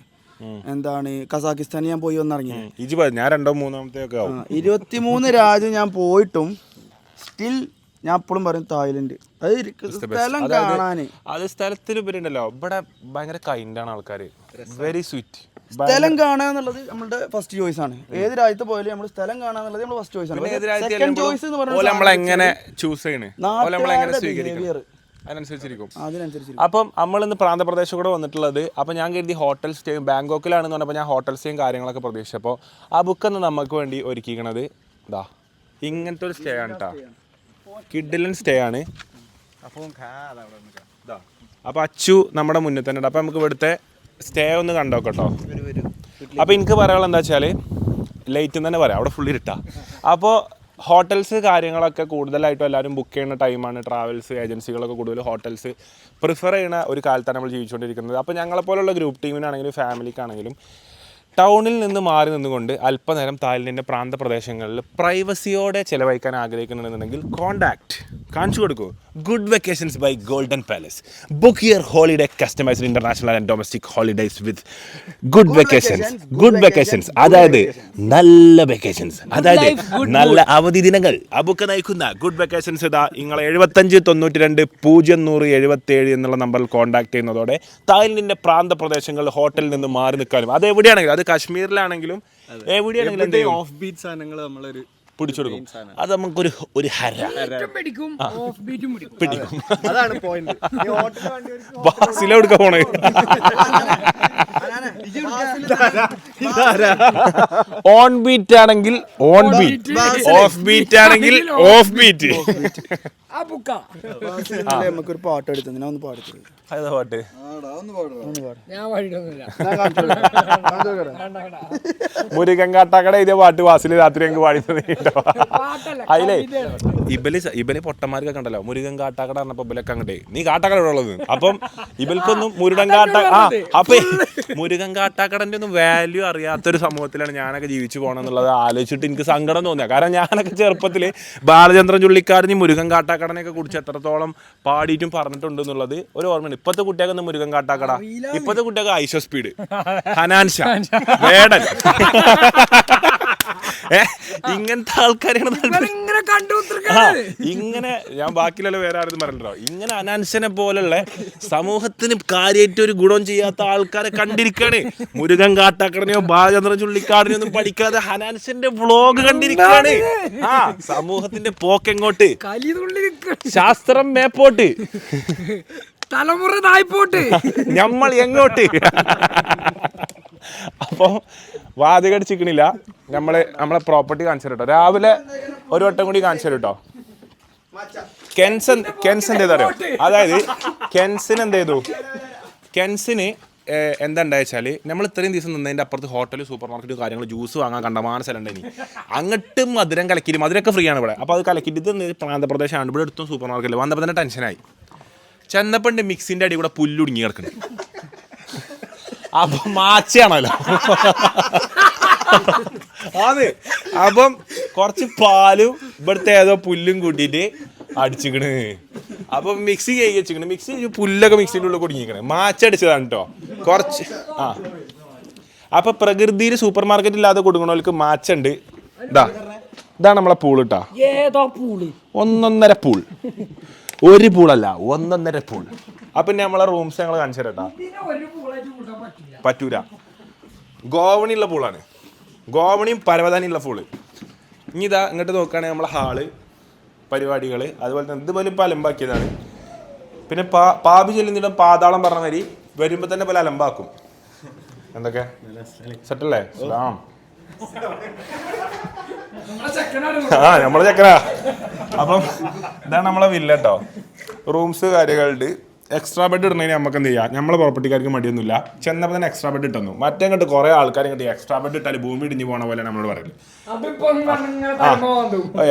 എന്താണ് കസാക്കിസ്ഥാനിൽ ഞാൻ പോയി വന്നിറങ്ങി. ഞാൻ 2-3 ആവും. 23 രാജ്യം ഞാൻ പോയിട്ടും സ്റ്റിൽ ഞാൻ എപ്പോഴും പറയും തായ്ലൻഡ്. അത് സ്ഥലം കാണാന്, അത് സ്ഥലത്തിലുപരി ഉണ്ടല്ലോ ഇവിടെ ഭയങ്കര കൈൻഡാണ് ആൾക്കാർ, വെരി സ്വീറ്റ്. സ്ഥലം കാണുക എന്നുള്ളത് നമ്മുടെ ഫസ്റ്റ് ചോയ്സ് ആണ്. ഏത് രാജ്യത്ത് പോയാലും നമ്മൾ സ്ഥലം കാണുക എന്നുള്ളത് നമ്മുടെ ഫസ്റ്റ് ചോയ്സ് ആണ്. സെക്കൻഡ് ചോയ്സ് എന്ന് പറയുന്നത് നമ്മളെങ്ങനെ ചൂസ് ചെയ്യണേ, നമ്മളെങ്ങനെ സ്വീകരിക്കണം അതിനനുസരിച്ചിരിക്കും. അപ്പം നമ്മളിന്ന് പ്രാന്തപ്രദേശം കൂടെ വന്നിട്ടുള്ളത്. അപ്പം ഞാൻ കരുതി ഹോട്ടൽ സ്റ്റേയും ബാങ്കോക്കിലാണെന്ന് പറഞ്ഞപ്പോൾ ഞാൻ ഹോട്ടൽ സ്റ്റേയും കാര്യങ്ങളൊക്കെ പ്രതീക്ഷിച്ചപ്പോൾ ആ ബുക്കെന്ന് നമുക്ക് വേണ്ടി ഒരുക്കിക്കണത് ഇതാ ഇങ്ങനത്തെ ഒരു സ്റ്റേ ആണ് കേട്ടോ. കിഡിലൻ സ്റ്റേ ആണ്. അപ്പോൾ അച്ചു നമ്മുടെ മുന്നിൽ തന്നെ ഉണ്ട്. അപ്പോൾ നമുക്ക് ഇവിടുത്തെ സ്റ്റേ ഒന്ന് കണ്ടോക്കട്ടോ. അപ്പോൾ എനിക്ക് പറയാനുള്ളത് എന്താ വെച്ചാൽ ലേറ്റ് തന്നെ പറയാം, അവിടെ ഫുള്ളി ഇട്ടാ. അപ്പോൾ ഹോട്ടൽസ് കാര്യങ്ങളൊക്കെ കൂടുതലായിട്ടും എല്ലാവരും ബുക്ക് ചെയ്യുന്ന ടൈമാണ്. ട്രാവൽസ് ഏജൻസികളൊക്കെ കൂടുതൽ ഹോട്ടൽസ് പ്രിഫർ ചെയ്യുന്ന ഒരു കാലത്താണ് നമ്മൾ ജീവിച്ചുകൊണ്ടിരിക്കുന്നത്. അപ്പോൾ ഞങ്ങളെപ്പോലുള്ള ഗ്രൂപ്പ് ടീമിനാണെങ്കിലും ഫാമിലിക്കാണെങ്കിലും ടൗണിൽ നിന്ന് മാറി നിന്നുകൊണ്ട് അല്പനേരം തായ്ലൻഡിൻ്റെ പ്രാന്തപ്രദേശങ്ങളിൽ പ്രൈവസിയോടെ ചിലവഴിക്കാൻ ആഗ്രഹിക്കുന്നുണ്ടെന്നുണ്ടെങ്കിൽ കോൺടാക്ട് കാണിച്ചു കൊടുക്കൂ. Good Vacations by Golden Palace. Book your holiday customised international and domestic holidays with Good Vacations. അതായത് നല്ല വെക്കേഷൻസ്, അതായത് നല്ല അവധി ദിനങ്ങൾ അബുക്ക നയിക്കുന്ന ഗുഡ് വെക്കേഷൻസ്. ഇതാ നിങ്ങൾ 7592-0100-77 എന്നുള്ള നമ്പറിൽ കോൺടാക്ട് ചെയ്യുന്നതോടെ തായ്ലൻഡിൻ്റെ പ്രാന്തപ്രദേശങ്ങളിൽ ഹോട്ടലിൽ നിന്ന് മാറി നിൽക്കാനും, അത് എവിടെയാണെങ്കിലും, അത് കാശ്മീരിലാണെങ്കിലും എവിടെയാണെങ്കിലും ഓഫ് ബീറ്റ് സാധനങ്ങൾ നമ്മളൊരു പിടിച്ചെടുക്കും. അത് നമുക്കൊരു ഹര പിടിക്കും. അതാണ് പോയിന്റ്. ബസ്സിലെടുക്കാൻ പോണേ. ഓൺ ബീറ്റ് ആണെങ്കിൽ ഓൺ ബീറ്റ്, ഓഫ് ബീറ്റ് ആണെങ്കിൽ ഓഫ് ബീറ്റ്. നമുക്കൊരു പാട്ട് എടുത്തു, ഒന്ന് പാടിച്ചു. അതാ പാട്ട് ഞാൻ പാടിയിട്ടൊന്നുമില്ല. മുരുകൻ കാട്ടാക്കട ഇതേ പാട്ട് വാസില് രാത്രി ഞങ്ങൾക്ക് പാടി അതിലേ ഇബല് പൊട്ടന്മാർക്കൊക്കെ ഉണ്ടല്ലോ. മുരുകൻ കാട്ടാക്കട പറഞ്ഞപ്പോ ഇബലൊക്കെ അങ്ങോട്ടേ നീ കാട്ടാക്കട ഉള്ളത്. അപ്പം ഇബൽക്കൊന്നും മുരുകൻ കാട്ടാക്കടന്റെ ഒന്നും വാല്യൂ അറിയാത്തൊരു സമൂഹത്തിലാണ് ഞാനൊക്കെ ജീവിച്ചു പോകണമെന്നുള്ളത് ആലോചിച്ചിട്ട് എനിക്ക് സങ്കടം തോന്നിയ. കാരണം ഞാനൊക്കെ ചെറുപ്പത്തിൽ ബാലചന്ദ്രൻ ചുള്ളിക്കാരന് മുരുകൻ കാട്ടാക്കടനെയൊക്കെ കുറിച്ച് എത്രത്തോളം പാടിയിട്ടും പറഞ്ഞിട്ടുണ്ട് എന്നുള്ളത് ഒരു ഓർമ്മയുണ്ട്. ഇപ്പത്തെ കുട്ടികൾക്ക് മുരുകൻ കാട്ടാക്കട, ഇപ്പത്തെ കുട്ടികൾക്ക് ഐശോ സ്പീഡ്, ഹനാൻഷ, വേടൻ, ഇങ്ങനത്തെ ആൾക്കാരാണ് ഇങ്ങനെ. ഞാൻ ബാക്കിയുള്ള വേറെ ആരും പറഞ്ഞിട്ടോ. ഇങ്ങനെ അനാൻഷനെ പോലുള്ള സമൂഹത്തിന് കാര്യമായിട്ട് ഒരു ഗുണം ചെയ്യാത്ത ആൾക്കാരെ കണ്ടിരിക്കാണ്. മുരുകൻ കാട്ടാക്കടനെയോ ബാലചന്ദ്രൻ ചുള്ളിക്കാടിനെയോ ഒന്നും പഠിക്കാതെ ഹനാൻഷന്റെ വ്ളോഗ് കണ്ടിരിക്കാണ്. ആ സമൂഹത്തിന്റെ പോക്കെങ്ങോട്ട്, ശാസ്ത്രം മേപ്പോട്ട്, തലമുറ നായ്പോട്ട്, നമ്മൾ എങ്ങോട്ട്. അപ്പോൾ വാതികടിച്ചിക്കണില്ല. നമ്മളെ പ്രോപ്പർട്ടി കാണിച്ചു കേട്ടോ. രാവിലെ ഒരു വട്ടം കൂടി കാണിച്ചു തരും കേട്ടോ. കെൻസൻ എന്ത് ചെയ്തോ, അതായത് കെൻസിന് എന്ത് ചെയ്തു, കെൻസിന് എന്താ ഉണ്ടായെച്ചാൽ നമ്മൾ ഇത്രയും ദിവസം നിന്നതിൻ്റെ അപ്പുറത്ത് ഹോട്ടൽ, സൂപ്പർ മാർക്കറ്റ് കാര്യങ്ങൾ, ജ്യൂസ് വാങ്ങാൻ കണ്ടമാന സ്ഥലം ഉണ്ടായി. അങ്ങോട്ട് മധുരം കലക്കിയിട്ട്, മധുരമൊക്കെ ഫ്രീ ആണ് ഇവിടെ. അപ്പോൾ അത് കലക്കിയിട്ട് ഇത് പ്രാന്തപ്രദേശമാണ്, ഇവിടെ അടുത്തും സൂപ്പർ മാർക്കറ്റിൽ. വന്നപ്പോൾ തന്നെ ടെൻഷനായി. ചെന്നപ്പണ്ട് മിക്സിൻ്റെ അടി കൂടെ പുല്ലുടുങ്ങി കിടക്കണം. അപ്പം മാച്ചയാണല്ലോ അത്. അപ്പം കുറച്ച് പാലും ഇവിടുത്തെ ഏതോ പുല്ലും കൂട്ടിയിട്ട് അടിച്ചിക്കണ്. അപ്പം മിക്സി കഴുകി വെച്ചിക്കണ്. മിക്സി പുല്ലൊക്കെ മിക്സിൻ്റെ ഉള്ളിൽ കുടുങ്ങിക്കണ്. മാച്ചടിച്ചതാണ് കേട്ടോ കുറച്ച്. ആ അപ്പം പ്രകൃതിയിൽ സൂപ്പർ മാർക്കറ്റ് ഇല്ലാതെ കൊടുക്കണവർക്ക് മാച്ചുണ്ട്. ഇതാണ് നമ്മളെ പൂൾ കേട്ടോ. 1.5 പൂൾ, ഒരു പൂളല്ല 1.5 പൂൾ. അപ്പം പിന്നെ നമ്മളെ റൂംസ് ഞങ്ങൾ കാണിച്ചു തരാം. പറ്റൂല, ഗോവണിയുള്ള പൂളാണ്. ഗോവണിയും പരവതാനിയുള്ള പൂള്. ഇനി ഇതാ ഇങ്ങോട്ട് നോക്കുകയാണെങ്കിൽ നമ്മളെ ഹാള്, പരിപാടികൾ, അതുപോലെ തന്നെ ഇതുപോലെ ഇപ്പോൾ അലമ്പാക്കിയതാണ്. പിന്നെ പാപി ചെല്ലുന്നിടം പാതാളം പറഞ്ഞ മാതിരി വരുമ്പോ തന്നെ പല അലമ്പാക്കും. എന്തൊക്കെ സെറ്റല്ലേ? നമ്മളെ ചെക്കനാ. അപ്പം ഇതാണ് നമ്മളെ വില്ല കേട്ടോ. റൂംസ് കാര്യങ്ങളുണ്ട്. എക്സ്ട്രാ ബെഡ് ഇടുന്നതിന് നമുക്ക് എന്ത് ചെയ്യാം, നമ്മളെ പ്രോപ്പർട്ടിക്കാർക്ക് മടിയൊന്നുമില്ല. ചെന്നപ്പോൾ തന്നെ എക്സ്ട്രാ ബെഡ് ഇട്ടുന്നു. മറ്റേ കണ്ട് കുറെ ആൾക്കാർ ഇങ്ങോട്ട് എക്സ്ട്രാ ബെഡ് ഇട്ടാൽ ഭൂമി ഇടിഞ്ഞു പോണ പോലെ നമ്മളോട് പറയില്ല.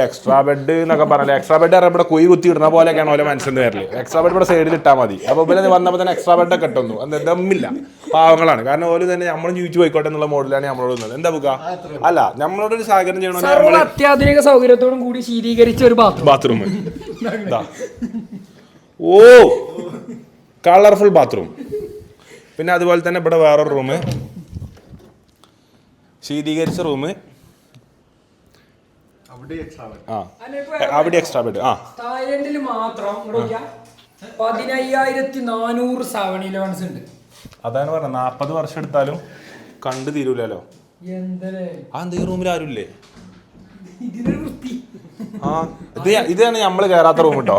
എക്സ്ട്രാ ബെഡ് എന്നൊക്കെ പറഞ്ഞാൽ എക്സ്ട്രാ ബെഡ് ഇവിടെ കുയി കുത്തി ഇടുന്ന പോലെയൊക്കെയാണ് ഓരോ മനസ്സിൽ വരല്. എക്സ്ട്രാ ബെഡ് ഇവിടെ സൈഡിൽ ഇട്ടാൽ മതി. അപ്പോൾ ഇവിടെ വന്നപ്പോൾ തന്നെ എക്സ്ട്രാ ബെഡ് ഒക്കെ ഇട്ടുന്നു. ദമ്മില്ല, പാവങ്ങളാണ്. കാരണം ഓല് തന്നെ നമ്മൾ ജീവിച്ചു പോയിക്കോട്ടെ എന്നുള്ള മോഡലാണ് നമ്മളോട് നിന്നത്. എന്താ ബുക്ക അല്ല, നമ്മളോട് ഒരു സഹകരണം ചെയ്യണമെങ്കിൽ അത്യാധുനിക സൗകര്യത്തോടും കൂടി ശീതീകരിച്ച ഒരു ബാത്റൂം. ഓ കളർഫുൾ ബാത്റൂം. പിന്നെ അതുപോലെ തന്നെ ഇവിടെ വേറൊരു റൂം, ശീതീകരിച്ച റൂം. അവിടെ എക്സ്ട്രാ ബെഡ്. തായ്ലൻഡിൽ മാത്രം 15,400 7-11 ഉണ്ട്. അതാണ് പറഞ്ഞത്, 40 വർഷം എടുത്താലും കണ്ടു തീരൂലോ. ഈ റൂമിൽ ആരുമില്ലേ? ഇതാണ് നമ്മള് കയറാത്ത റൂം കേട്ടോ.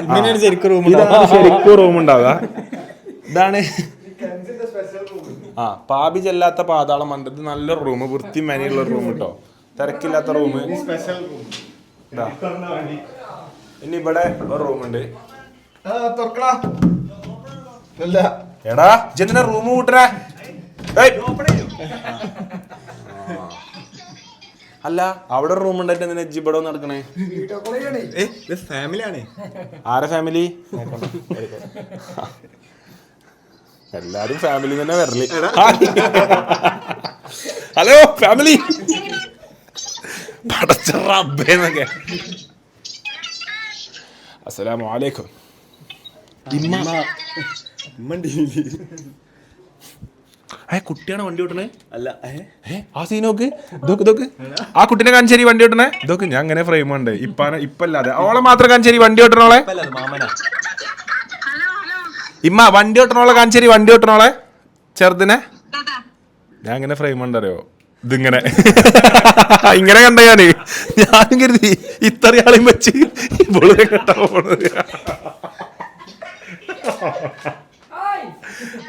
ഇങ്ങനെയാണ് ശരിക്കും റൂം ഉണ്ടാവുക. ഇതാണ് പാപി ചെല്ലാത്ത പാതാളം മണ്ടത്. നല്ലൊരു റൂം, വൃത്തി മെനയുള്ള റൂം കേട്ടോ, തിരക്കില്ലാത്ത റൂം. ഇനി ഇവിടെ ഒരു റൂമുണ്ട്. എടാ ജെന്തിനാ റൂം കൂട്ടരാ? അല്ല അവിടെ ഒരു റൂം ഉണ്ടായിട്ട് എന്തിനാ ഇവിടെ നടക്കണേ? ഫാമിലിയാണ്. ആരെ ഫാമിലി? എല്ലാരും ഫാമിലി തന്നെ വരല്. ഹലോ ഫാമിലി, പടച്ചറബ്ബേന്നൊക്കെ. അസ്സലാമു അലൈക്കും. കുട്ടിയാണ് വണ്ടി ഓട്ടണേ? അല്ല, ആ സീനോക്ക് ഇതൊക്കെ ആ കുട്ടീനെ കാണിച്ചേരി വണ്ടി ഓട്ടണേ. ഇതൊക്കെ ഞാൻ അങ്ങനെ ഫ്രെയിം ഉണ്ട്. ഇപ്പല്ലാതെ അവളെ മാത്രം കാണിച്ചേരി വണ്ടി ഓട്ടണോളെ. ഇമ്മ വണ്ടി ഓട്ടണോളെ കാണിച്ചേരി വണ്ടി ഓട്ടണോളെ ചെറുതിനെ. ഞാൻ അങ്ങനെ ഫ്രെയിം ഉണ്ടറിയോ? ഇതിങ്ങനെ ഇങ്ങനെ കണ്ട ഞാൻ കരുതി ഇത്രയാളെയും വെച്ച് ഇപ്പോൾ കേട്ടാ പോണത്.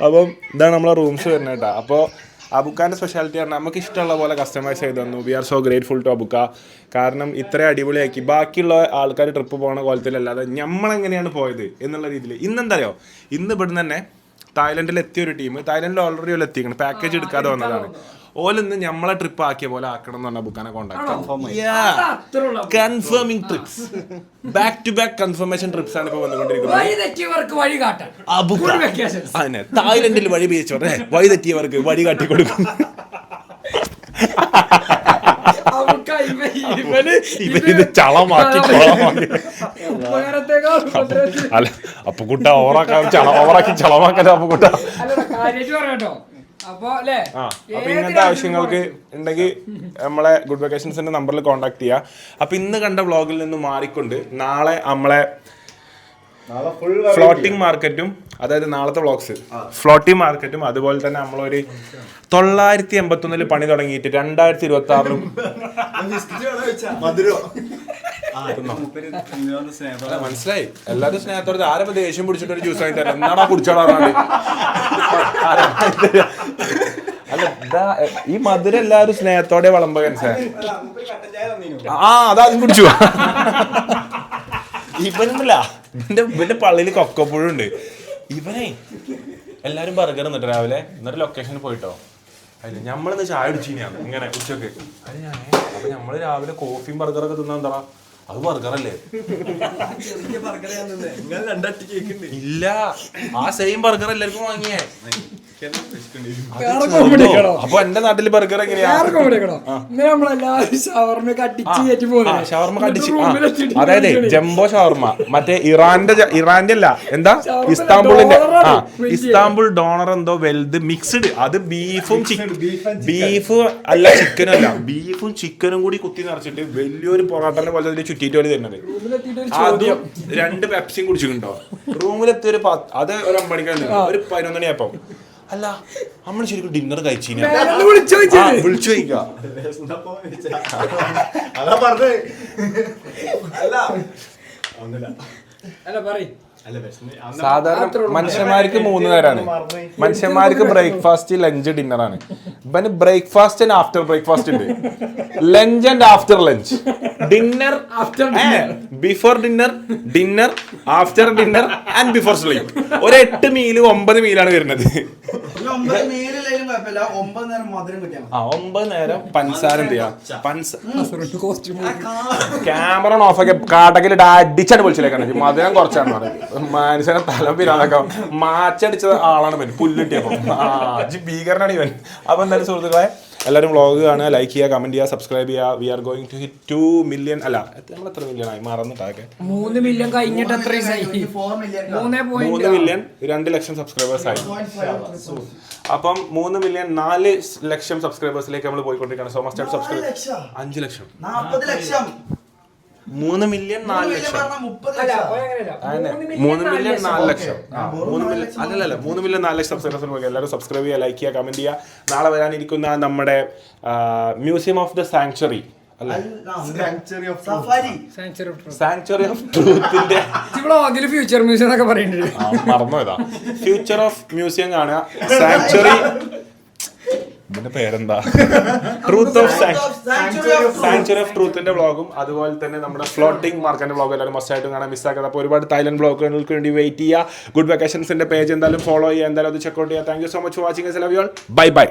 അപ്പം ഇതാണ് നമ്മളെ റൂംസ് വരുന്നത് കേട്ടോ. അപ്പോൾ അബുക്കാൻ്റെ സ്പെഷ്യാലിറ്റി പറഞ്ഞാൽ നമുക്ക് ഇഷ്ടമുള്ള പോലെ കസ്റ്റമൈസ് ചെയ്ത് തന്നു. We are so grateful to Abukka. കാരണം ഇത്രയും അടിപൊളിയാക്കി ബാക്കിയുള്ള ആൾക്കാർ ട്രിപ്പ് പോകുന്ന കോലത്തിലല്ലാതെ നമ്മളെങ്ങനെയാണ് പോയത് എന്നുള്ള രീതിയിൽ. ഇന്നെന്താ അറിയോ, ഇന്ന് ഇവിടുന്ന് തന്നെ തായ്ലൻഡിൽ എത്തിയൊരു ടീം, തായ്ലൻഡിൽ ഓൾറെഡി ഓല എത്തിക്കണം, പാക്കേജ് എടുക്കാതെ വന്നതാണ്. ഓലിന്ന് നമ്മളെ ട്രിപ്പ് ആക്കിയ പോലെ ആക്കണം എന്ന് പറഞ്ഞാൽ ബുക്കാനെ contact. Confirming trips, back to back confirmation trips ആണ് ഇപ്പൊ വന്നുകൊണ്ടിരിക്കുന്നത്. അതന്നെ തായ്ലൻഡിൽ വഴി പിരിച്ചോട്ടെ, വഴി തെറ്റിയവർക്ക് വഴി കാട്ടിക്കൊടുക്കും. ഇവരിത് ചളമാക്കി അല്ല അപ്പൊ കുട്ട ഓവറാക്കി ചളമാക്കല. അപ്പൊ കുട്ട അപ്പൊ ഇങ്ങനത്തെ ആവശ്യങ്ങൾക്ക് ഉണ്ടെങ്കിൽ നമ്മളെ ഗുഡ് വെക്കേഷൻസിന്റെ നമ്പറിൽ കോൺടാക്ട് ചെയ്യുക. അപ്പൊ ഇന്ന് കണ്ട വ്ളോഗിൽ നിന്ന് മാറിക്കൊണ്ട് നാളെ നമ്മളെ ഫ്ലോട്ടിംഗ് മാർക്കറ്റും, അതായത് നാളത്തെ വ്ളോഗ്സ് ഫ്ലോട്ടിംഗ് മാർക്കറ്റും, അതുപോലെ തന്നെ നമ്മളൊരു 981 പണി തുടങ്ങിയിട്ട് 2026 മനസ്സിലായി. എല്ലാരും സ്നേഹത്തോടെ ആരപ്പോ ദേഷ്യം പിടിച്ചിട്ട് ഒരു ജ്യൂസ് വാങ്ങി തരാം, എന്നാടാ കുടിച്ചോടാ. അല്ല ഈ മധുരം എല്ലാരും സ്നേഹത്തോടെ വിളമ്പ അതാദ്യം കുടിച്ചു. ഇവനല്ല, ഇവന്റെ പള്ളിയിൽ കൊക്കപ്പുഴുണ്ട്. ഇവനെ എല്ലാരും ബർഗർ എന്നിട്ട് രാവിലെ എന്നിട്ട് ലൊക്കേഷനിൽ പോയിട്ടോ. അതില്ല നമ്മളിന്ന് ചായ അടിച്ചിനാണ് ഇങ്ങനെ ഉച്ചക്ക്. അപ്പൊ നമ്മള് രാവിലെ കോഫിയും ബർഗറൊക്കെ തിന്നാൻ എന്താ, അത് ബർഗറല്ലേ? ഇല്ല, ആ സെയിം ബർഗർ എല്ലാവർക്കും വാങ്ങിയേ. അപ്പൊ എന്റെ നാട്ടില് ബർഗർ എങ്ങനെയാ? ഷവർമ്മ കടിച്ച്, അതായത് ജംബോ ഷവർമ്മ, മറ്റേ ഇറാന്റെ അല്ല, എന്താ ഇസ്താംബുളിന്റെ ഇസ്താംബുൾ ഡോണർ എന്തോ വലുത് മിക്സ്ഡ്. അത് ബീഫ് അല്ല ചിക്കനും അല്ല, ബീഫും ചിക്കനും കൂടി കുത്തി നിറച്ചിട്ട് വലിയൊരു പൊറോട്ടനെ പോലെ ചുറ്റിയിട്ട് പോലെ തരുന്നത്. അതും 2 പെപ്സിയും കുടിച്ചിട്ടുണ്ടോ? റൂമിലെത്തി ഒരു അത് ഒരു 9 മണിക്കാണ്, ഒരു 11 മണിയായപ്പം. അല്ല നമ്മൾ ശരിക്കും ഡിന്നർ കഴിച്ചില്ല, വിളിച്ചു ചോദിക്കുക. സാധാരണ മനുഷ്യന്മാർക്ക് 3 നേരമാണ്. മനുഷ്യന്മാർക്ക് ബ്രേക്ക്ഫാസ്റ്റ്, ലഞ്ച്, ഡിന്നറാണ്. ഇവന് ബ്രേക്ക്ഫാസ്റ്റ് ആൻഡ് ആഫ്റ്റർ ബ്രേക്ക്ഫാസ്റ്റ് ഉണ്ട്, lunch and after lunch, dinner after before dinner, dinner after dinner and before sleep. ഒരു 8 മീല് 9 മീലാണ് വരുന്നത്. 9 മീലില്ലെങ്കിലും കുഴപ്പമില്ല, 9 നേരം മധുരം കിട്ടിയാൽ 9 നേരം പഞ്ചസാര എന്ത് ചെയ്യാം, ക്യാമറ ഓഫ് ആക്കി കാട്ടക്കിലിട്ട് അടിച്ചാണ് പൊളിച്ചിലേക്കാണ്. മധുരം കുറച്ചാണ് പറഞ്ഞത്. മനുഷ്യനെ തലം പിരാതൊക്കെ മാച്ചടിച്ച ആളാണ് ഇവൻ, പുല്ലിട്ടിയപ്പോ ഭീകരനാണ് ഇവൻ. അപ്പൊ എന്തായാലും സുഹൃത്തുക്കളെ, എല്ലാവരും വ്ളോഗ് കാണുക, ലൈക്ക് ചെയ്യുക, കമന്റ് ചെയ്യുക, സബ്സ്ക്രൈബ് ചെയ്യുക. We are going to hit 2 million. അല്ല, നമ്മൾ എത്ര മില്യൺ ആയി മറന്നിട്ടൊക്കെ? 3 മില്യൺ കഴിഞ്ഞിട്ട് എത്ര 3 മില്യൺ 2 ലക്ഷം സബ്സ്ക്രൈബേഴ്സ് ആയി. അപ്പം 3 മില്യൺ 4 ലക്ഷം സബ്സ്ക്രൈബേഴ്സിലേക്ക് നമ്മൾ പോയിക്കൊണ്ടിരിക്കുകയാണ്. So must subscribe. 5 ലക്ഷം 40 ലക്ഷം 3 മില്യൺ 4 ലക്ഷം 3 മില്യൺ 4 ലക്ഷം 3 മില്യൺ അല്ലല്ല 3 മില്യൺ 4 ലക്ഷം സബ്സ്ക്രൈബേഴ്സിന് പോയി. എല്ലാവരും സബ്സ്ക്രൈബ് ചെയ്യുക, ലൈക്ക് ചെയ്യുക, കമന്റ് ചെയ്യുക. നാളെ വരാനിരിക്കുന്ന നമ്മുടെ മ്യൂസിയം ഓഫ് ദ സാങ്ച്വറി അല്ലേ, സാങ്ച്വറി ഓഫ് ട്രൂത്തിന്റെ ഫ്യൂച്ചർ മ്യൂസിയം എന്നൊക്കെ പറയുന്നുണ്ട്. മറന്നോതാ. ഫ്യൂച്ചർ ഓഫ് മ്യൂസിയം കാണുക. സാങ്ച്വറി, ഇതിന്റെ പേരെന്താ, ട്രൂത്ത് ഓഫ് സാങ്ച്വറി ഓഫ് ട്രൂത്തിന്റെ വ്ളോഗും അതുപോലെ തന്നെ നമ്മുടെ ഫ്ലോട്ടിംഗ് മാർക്കറ്റിന്റെ വ്ളോഗ് എല്ലാവരും മസ്റ്റായിട്ടും കാണാൻ മിസ്സാക്കാതെ. അപ്പോൾ ഒരുപാട് തായ്ലൻഡ് വ്ളോഗുകൾക്ക് വേണ്ടി വെയിറ്റ് ചെയ്യുക. ഗുഡ് വെക്കേഷൻസിന്റെ പേജ് എന്തായാലും ഫോളോ ചെയ്യുക, എന്തായാലും അത് ചെക്കൗട്ട് ചെയ്യുക. Thank you so much for watching. Love you all. Bye bye.